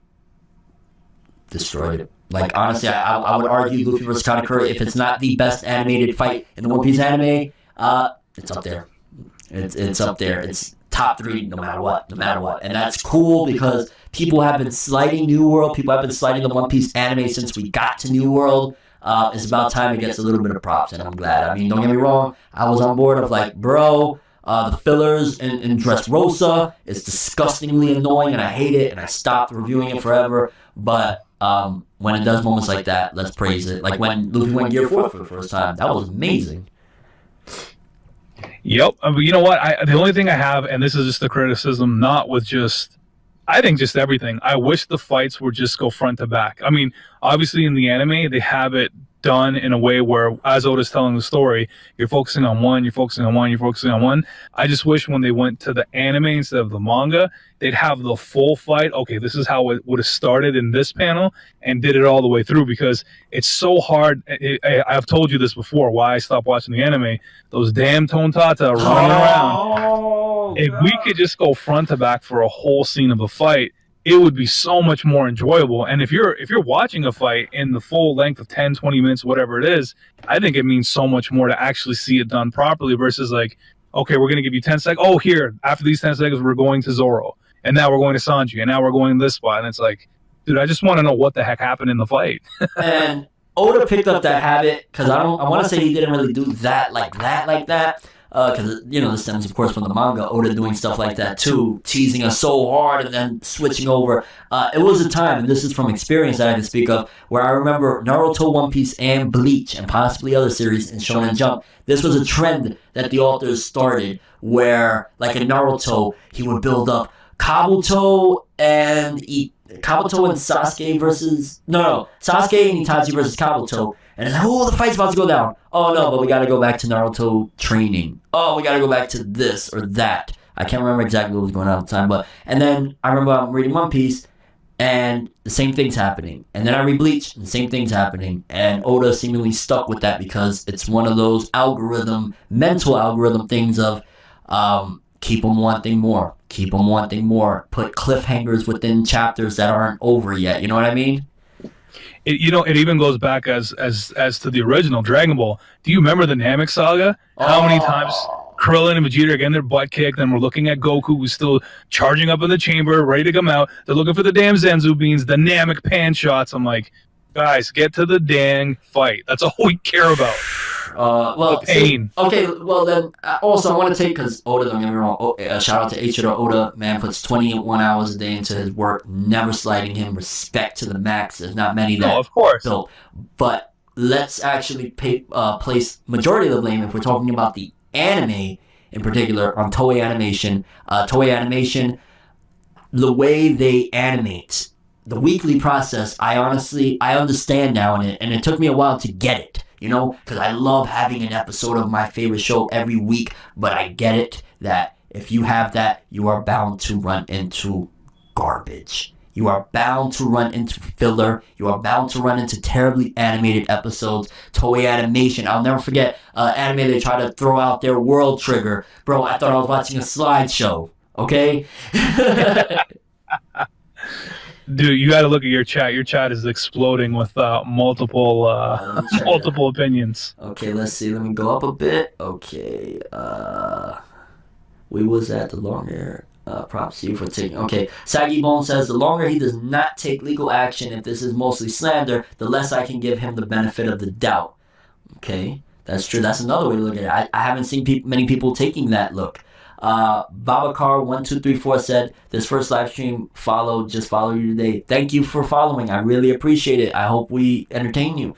destroyed it. Like, honestly, I would argue Luffy versus Katakuri, if it's not the best animated fight in the One Piece anime, it's up there. It's up there. It's top 3 no matter what. And that's cool because people have been slighting New World. People have been slighting the One Piece anime since we got to New World. It's about time it gets a little bit of props, and I'm glad. I mean, don't get me wrong. I was on board of like, bro, the fillers in Dressrosa is disgustingly annoying, and I hate it, and I stopped reviewing it forever. But when it does moments like that, let's praise it. Like when Luffy went Gear 4 for the first time. That was amazing. Yep. But you know what? The only thing I have, and this is just the criticism, not with just, I think just everything. I wish the fights would just go front to back. I mean, obviously in the anime, they have it done in a way where, as Oda's telling the story, you're focusing on one, you're focusing on one, you're focusing on one. I just wish when they went to the anime instead of the manga, they'd have the full fight. Okay, this is how it would have started in this panel, and did it all the way through, because it's so hard. I've told you this before, why I stopped watching the anime. Those damn Tontata running around. If we could just go front to back for a whole scene of a fight, it would be so much more enjoyable. And if you're watching a fight in the full length of 10, 20 minutes, whatever it is, I think it means so much more to actually see it done properly versus like, okay, we're going to give you 10 seconds. Oh, here, after these 10 seconds, we're going to Zoro. And now we're going to Sanji. And now we're going to this spot. And it's like, dude, I just want to know what the heck happened in the fight. And Oda picked up that habit, because I want to say he didn't really do that like that. because this stems, of course, from the manga. Oda doing stuff like that too, teasing us so hard and then switching over. It was a time, and this is from experience that I can speak of, where I remember Naruto, One Piece, and Bleach, and possibly other series in Shonen Jump. This was a trend that the authors started, where, like in Naruto, he would build up Kabuto and Sasuke versus Sasuke and Itachi versus Kabuto, and it's like, oh, the fight's about to go down. Oh no, but we gotta go back to Naruto training. Oh, we gotta go back to this or that. I can't remember exactly what was going on at the time, and then I remember I'm reading One Piece, and the same thing's happening, and then I read Bleach, and the same thing's happening, and Oda seemingly stuck with that because it's one of those mental algorithm things of keep them wanting more. Keep them wanting more. Put cliffhangers within chapters that aren't over yet. You know what I mean? It even goes back as to the original Dragon Ball. Do you remember the Namek saga? How many times Krillin and Vegeta are getting their butt kicked, and we're looking at Goku, who's still charging up in the chamber, ready to come out. They're looking for the damn Zenzu beans, the Namek pan shots. I'm like, guys, get to the dang fight. That's all we care about. The pain. Okay, well then, also I want to take, because Oda, don't get me wrong, shout out to Eiichiro Oda, man, puts 21 hours a day into his work, never slighting him, respect to the max. There's not many that of course. built. But let's actually place majority of the blame, if we're talking about the anime in particular, on Toei Animation. Toei Animation, the way they animate, the weekly process, I understand now, and it took me a while to get it. Because I love having an episode of my favorite show every week, but I get it that if you have that, you are bound to run into garbage. You are bound to run into filler. You are bound to run into terribly animated episodes. Toei Animation, I'll never forget anime they try to throw out their World Trigger. Bro, I thought I was watching a slideshow, okay? Dude, you got to look at your chat. Your chat is exploding with multiple opinions. Okay, let's see. Let me go up a bit. Okay, we was at the longer. Props to you for taking. Okay, Saggy Bone says the longer he does not take legal action, if this is mostly slander, the less I can give him the benefit of the doubt. Okay, that's true. That's another way to look at it. I haven't seen many people taking that look. Babacar1234 said, this first live stream just follow you today. Thank you for following. I really appreciate it. I hope we entertain you.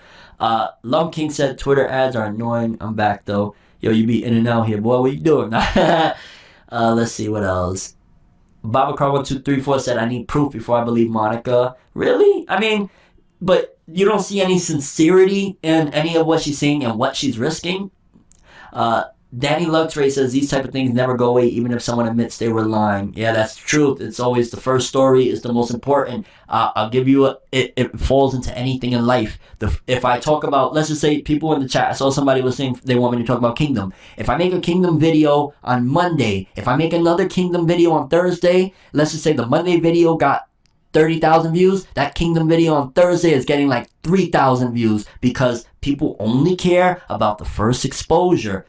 Lump King said, Twitter ads are annoying. I'm back though. Yo, you be in and out here, boy. What you doing? Let's see what else. Babacar1234 said, I need proof before I believe Monica. Really? I mean, but you don't see any sincerity in any of what she's saying and what she's risking? Danny Luxray says these type of things never go away even if someone admits they were lying. Yeah, that's the truth. It's always the first story is the most important. I'll give you it falls into anything in life. If I talk about, let's just say people in the chat, I saw somebody was saying they want me to talk about Kingdom. If I make a Kingdom video on Monday, if I make another Kingdom video on Thursday, let's just say the Monday video got 30,000 views, that Kingdom video on Thursday is getting like 3,000 views because people only care about the first exposure.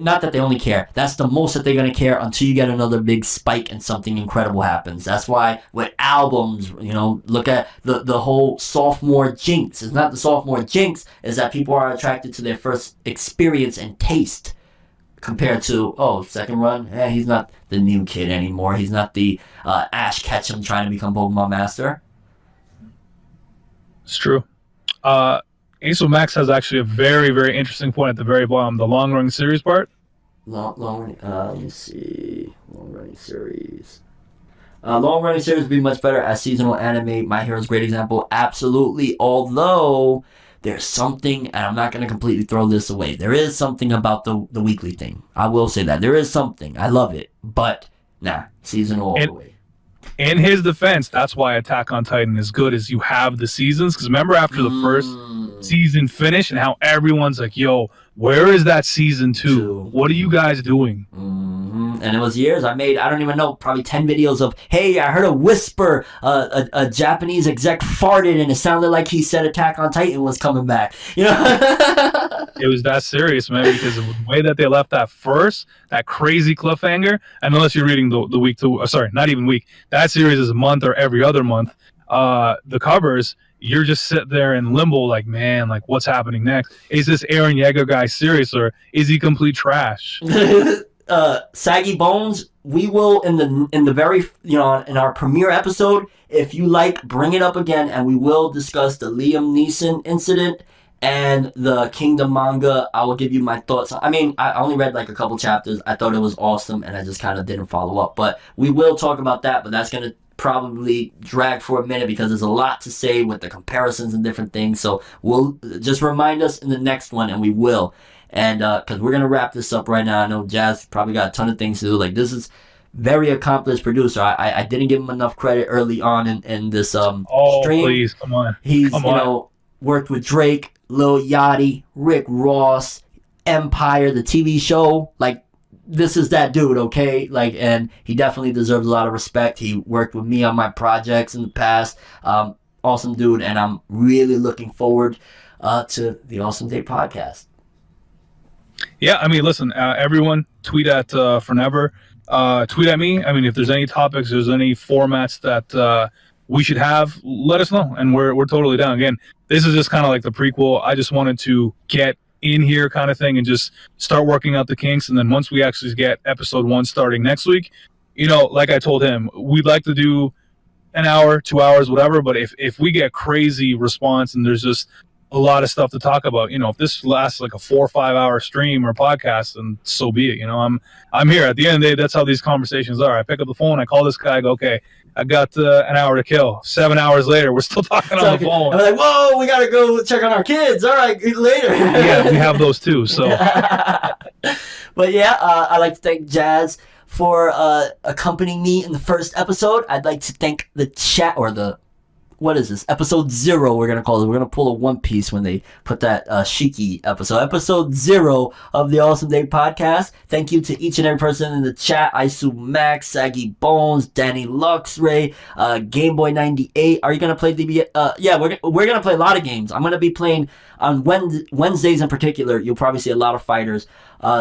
Not that they only care. That's the most that they're going to care until you get another big spike and something incredible happens. That's why with albums, look at the whole sophomore jinx. It's not the sophomore jinx, is that people are attracted to their first experience and taste compared to, second run, he's not the new kid anymore. He's not the Ash Ketchum trying to become Pokemon Master. It's true. Ace of Max has actually a very, very interesting point at the very bottom. The long-running series part. Let me see. Long-running series. Long-running series would be much better as seasonal anime. My Hero's a great example. Absolutely. Although, there's something, and I'm not going to completely throw this away. There is something about the weekly thing. I will say that. There is something. I love it. But, seasonal all the way. In his defense, that's why Attack on Titan is good, is you have the seasons. Because remember after the first season finished and how everyone's like, yo, where is that season 2? What are you guys doing? And it was years. I don't even know, probably 10 videos of, hey, I heard a whisper. A Japanese exec farted and it sounded like he said Attack on Titan was coming back. It was that serious, man, because of the way that they left that crazy cliffhanger, and unless you're reading the week 2, sorry, not even week, that series is a month or every other month. the covers, you're just sitting there in limbo, like, man, like, what's happening next? Is this Aaron Yeager guy serious, or is he complete trash? Saggy Bones, we will in the very, in our premiere episode, if you like, bring it up again, and we will discuss the Liam Neeson incident and the Kingdom manga. I will give you my thoughts. I mean, I only read like a couple chapters. I thought it was awesome, and I just kind of didn't follow up. But we will talk about that, but that's going to probably drag for a minute because there's a lot to say with the comparisons and different things. So we'll just remind us in the next one, and we will. And because we're going to wrap this up right now. I know Jazz probably got a ton of things to do. Like, this is very accomplished producer. I didn't give him enough credit early on in this stream. Please, come on. He's, worked with Drake, Lil Yachty, Rick Ross, Empire, the TV show. Like, this is that dude, okay? Like, and he definitely deserves a lot of respect. He worked with me on my projects in the past. Awesome dude, and I'm really looking forward to the Awesome Day podcast. Yeah, I mean, listen, everyone, tweet at Fornever. Tweet at me. I mean, if there's any topics, there's any formats that we should have, let us know, and we're totally down. Again, this is just kind of like the prequel. I just wanted to get in here kind of thing and just start working out the kinks, and then once we actually get episode 1 starting next week, like I told him, we'd like to do an hour, 2 hours, whatever, but if we get crazy response and there's just a lot of stuff to talk about, if this lasts like a 4 or 5 hour stream or podcast, then so be it. I'm here. At the end of the day, that's how these conversations are. I pick up the phone, I call this guy, I go, okay, I got an hour to kill. 7 hours later, we're still talking on the phone. I'm like, whoa, we gotta go check on our kids. All right, later. Yeah, we have those too. So, but yeah, I'd like to thank Jazz for accompanying me in the first episode. I'd like to thank the chat, or what is this? Episode 0, we're going to call it. We're going to pull a One Piece when they put that Shiki episode. Episode 0 of the Awesome Day podcast. Thank you to each and every person in the chat. Isu Max, Saggy Bones, Danny Luxray, Gameboy 98. Are you going to play DB? Yeah, we're going to play a lot of games. I'm going to be playing on Wednesdays in particular. You'll probably see a lot of fighters.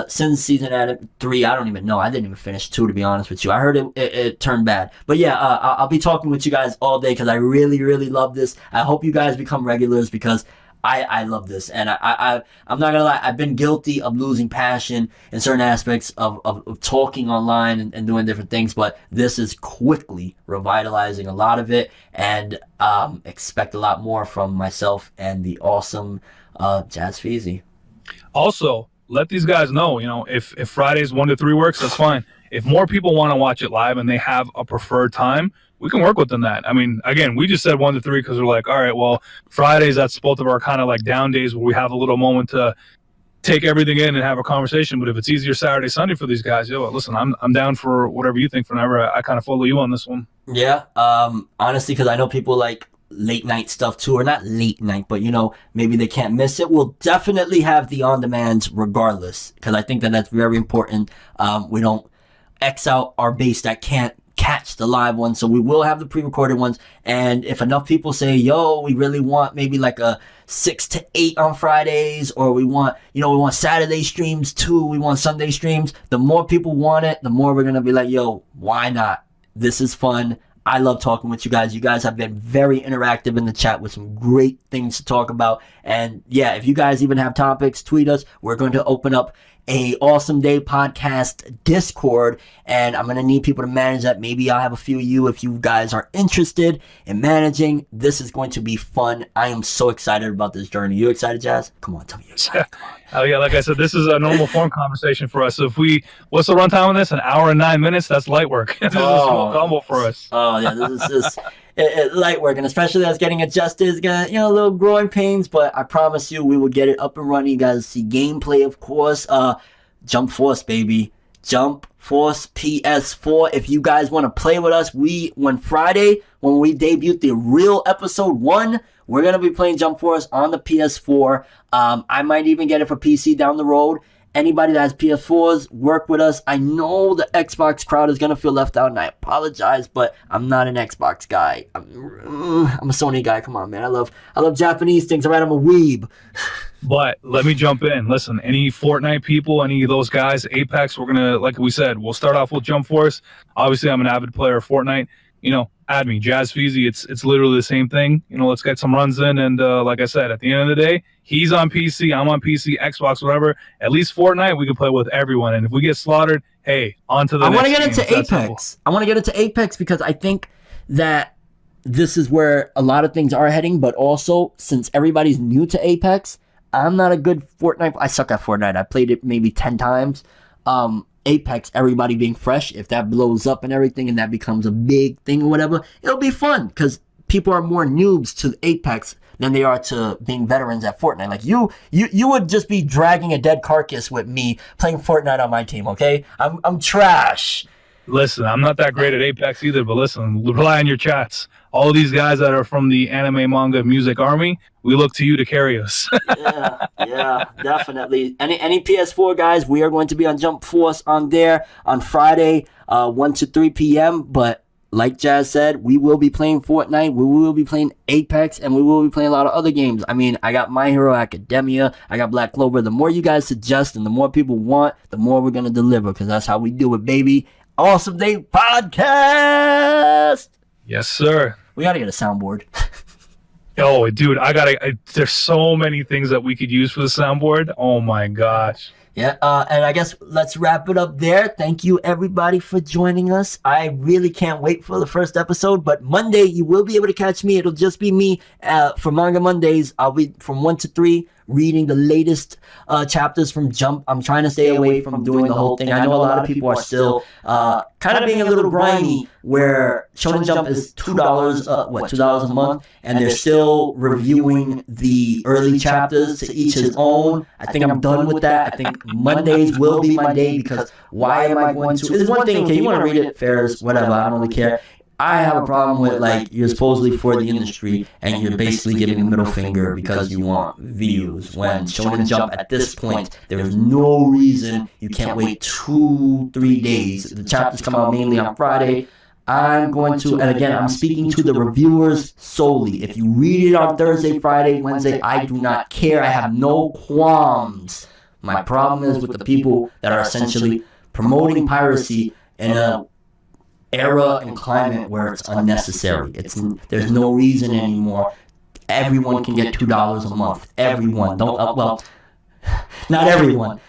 Since season 3, I don't even know. I didn't even finish 2, to be honest with you. I heard it turned bad. But yeah, I'll be talking with you guys all day because I really, really love this. I hope you guys become regulars because I love this. And I'm not going to lie, I've been guilty of losing passion in certain aspects of talking online and doing different things. But this is quickly revitalizing a lot of it. And expect a lot more from myself and the awesome JazzFeezy. Also, let these guys know, if Fridays 1 to 3 works, that's fine. If more people want to watch it live and they have a preferred time, we can work with them that. I mean, again, we just said 1 to 3 because we're like, all right, well, Fridays, that's both of our kind of like down days where we have a little moment to take everything in and have a conversation. But if it's easier Saturday, Sunday for these guys, listen, I'm down for whatever you think. Whenever I kind of follow you on this one. Yeah, honestly, because I know people like late night stuff too, or not late night, but maybe they can't miss it. We'll definitely have the on demands regardless, because I think that's very important. We don't X out our base that can't catch the live ones, so we will have the pre-recorded ones. And if enough people say, yo, we really want maybe like a 6 to 8 on Fridays, or we want we want Saturday streams too, we want Sunday streams, the more people want it, the more we're gonna be like, yo, why not? This is fun. I love talking with you guys. You guys have been very interactive in the chat with some great things to talk about. And yeah, if you guys even have topics, tweet us. We're going to open up a Awesome Day podcast Discord, and I'm going to need people to manage that. Maybe I'll have a few of you if you guys are interested in managing. This is going to be fun. I am so excited about this journey. You excited, Jazz? Come on, tell me you're excited. Oh yeah, like I said, this is a normal form conversation for us. So what's the runtime on this? 1 hour and 9 minutes? That's light work. This is a small combo for us. Oh yeah, this is just light work, and especially as getting adjusted, it's gonna a little growing pains, but I promise you we will get it up and running. You guys see gameplay, of course. Jump Force, baby. Jump Force PS4. If you guys want to play with us, when Friday, when we debuted the real episode 1, we're going to be playing Jump Force on the PS4. I might even get it for PC down the road. Anybody that has PS4s, work with us. I know the Xbox crowd is going to feel left out, and I apologize, but I'm not an Xbox guy. I'm a Sony guy. Come on, man. I love Japanese things. All right, I'm a weeb. But let me jump in. Listen, any Fortnite people, any of those guys, Apex, we're going to, like we said, we'll start off with Jump Force. Obviously, I'm an avid player of Fortnite. add me, JazzFeezy. It's literally the same thing. Let's get some runs in. And like I said, at the end of the day, he's on PC, I'm on PC, Xbox, whatever. At least Fortnite, we can play with everyone. And if we get slaughtered, hey, on to the next. I want to get into Apex. I want to get into Apex because I think that this is where a lot of things are heading. But also, since everybody's new to Apex, I'm not a good Fortnite. I suck at Fortnite. I played it maybe 10 times. Apex, everybody being fresh, if that blows up and everything and that becomes a big thing or whatever, it'll be fun because people are more noobs to Apex than they are to being veterans at Fortnite. Like you would just be dragging a dead carcass with me playing Fortnite on my team, okay? I'm trash. Listen, I'm not that great at Apex either, but listen, rely on your chats. All these guys that are from the anime, manga, music army, we look to you to carry us. yeah, definitely. Any PS4 guys, we are going to be on Jump Force on there on Friday, 1 to 3 p.m. But like Jazz said, we will be playing Fortnite, we will be playing Apex, and we will be playing a lot of other games. I mean, I got My Hero Academia, I got Black Clover. The more you guys suggest and the more people want, the more we're going to deliver because that's how we do it, baby. Awesome Day Podcast! Yes, sir. We got to get a soundboard. Oh, dude, there's so many things that we could use for the soundboard. Oh, my gosh. Yeah, and I guess let's wrap it up there. Thank you, everybody, for joining us. I really can't wait for the first episode, but Monday, you will be able to catch me. It'll just be me for Manga Mondays. I'll be from 1 to 3 reading the latest chapters from Jump. I'm trying to stay away from doing the whole thing. I know a lot of people are still kind of being a little grimy where Shonen Jump is $2, $2 a month, and they're still reviewing the early chapters to each his own. I think I'm done with that. I think Mondays will be my day because why am I going to? There's one thing, okay, you want to read it, fairs, whatever, I don't really care. I have a problem with, like, you're supposedly for the industry and you're basically giving the middle finger because you want views. When Shonen Jump, at this point, there is no reason you can't wait 2-3 days. The chapters come out mainly on Friday. I'm going to, and again, I'm speaking to the reviewers solely. If you read it on Thursday, Friday, Wednesday, I do not care. I have no qualms. My problem is with the people that are essentially promoting piracy in a era and climate where it's unnecessary. There's no reason anymore. Everyone can get $2 a month. Everyone. Not everyone.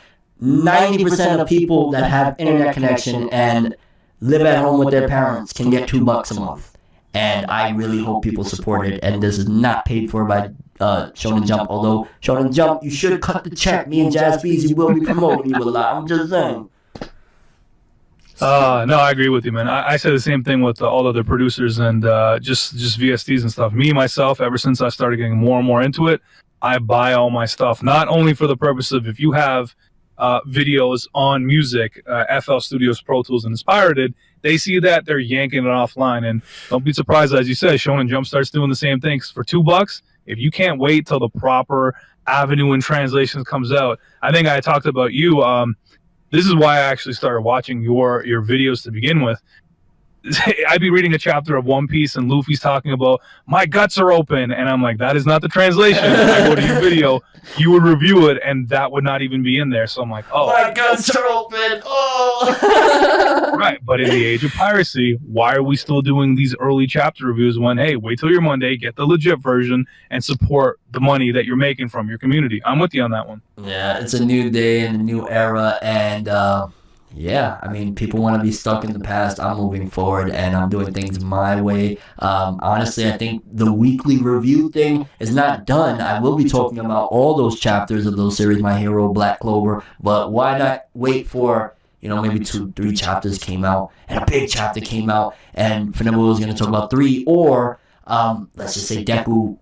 90% of people that have internet connection and live at home with their parents can get $2 a month. And I really hope people support it. And this is not paid for by Shonen Jump. Although Shonen Jump, you should cut the check. Me and JazzFeezy will be promoting you a lot. I'm just saying. No, I agree with you, man. I say the same thing with all other producers and just VSTs and stuff. Me, myself, ever since I started getting more and more into it, I buy all my stuff, not only for the purpose of if you have videos on music, FL Studios, Pro Tools, and Inspired, they see that, they're yanking it offline. And don't be surprised, as you said, Shonen Jump starts doing the same things. For $2, if you can't wait till the proper Avenue and translations comes out, I think I talked about you. This is why I actually started watching your videos to begin with. I'd be reading a chapter of One Piece and Luffy's talking about, my guts are open. And I'm like, that is not the translation. I go to your video, you would review it, and that would not even be in there. So I'm like, oh. My guts are open. Oh. Right. But in the age of piracy, why are we still doing these early chapter reviews when, hey, wait till your Monday, get the legit version, and support the money that you're making from your community? I'm with you on that one. Yeah, it's a new day and a new era. And, yeah, I mean, people want to be stuck in the past. I'm moving forward, and I'm doing things my way. Honestly, I think the weekly review thing is not done. I will be talking about all those chapters of those series, My Hero, Black Clover, but why not wait for, maybe 2-3 chapters came out, and a big chapter came out, and ForneverWorld was going to talk about 3, or let's just say Deku.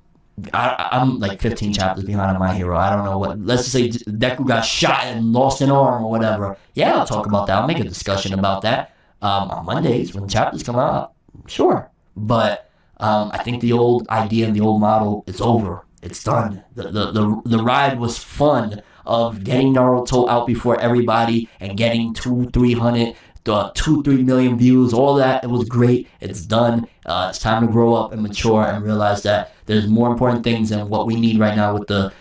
I'm like 15 chapters behind on My Hero. I don't know what. Let's just say Deku got shot and lost an arm or whatever. Yeah, I'll talk about that. I'll make a discussion about that on Mondays when the chapters come out. Sure, but I think the old idea and the old model is over. It's done. The ride was fun of getting Naruto out before everybody and getting 200-300. 2-3 million views, all that. It was great. It's done. It's time to grow up and mature and realize that there's more important things than what we need right now with the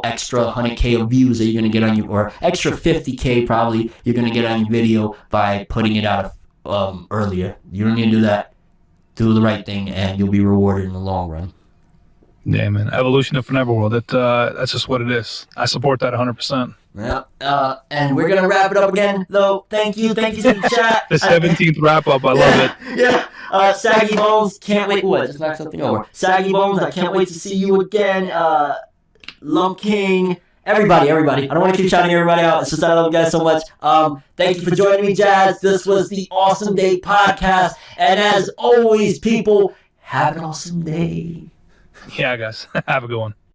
extra 100K of views that you're gonna get on your, or extra 50K probably you're gonna get on your video by putting it out earlier. You don't need to do that. do the right thing, and you'll be rewarded in the long run. Yeah, man. Evolution of ForneverWorld. That's just what it is. I support that 100%. Yeah. And we're gonna wrap it up again, though. Thank you to the chat. The 17th wrap up. I love it. Yeah. Saggy Bones, can't wait. What? Just knock something over. Saggy Bones, I can't wait to see you again. Lump King. Everybody. I don't want to keep shouting everybody out. It's just that I love you guys so much. Thank you for joining me, Jazz. This was the Awesome Day Podcast. And as always, people, have an awesome day. Yeah, guys. Have a good one.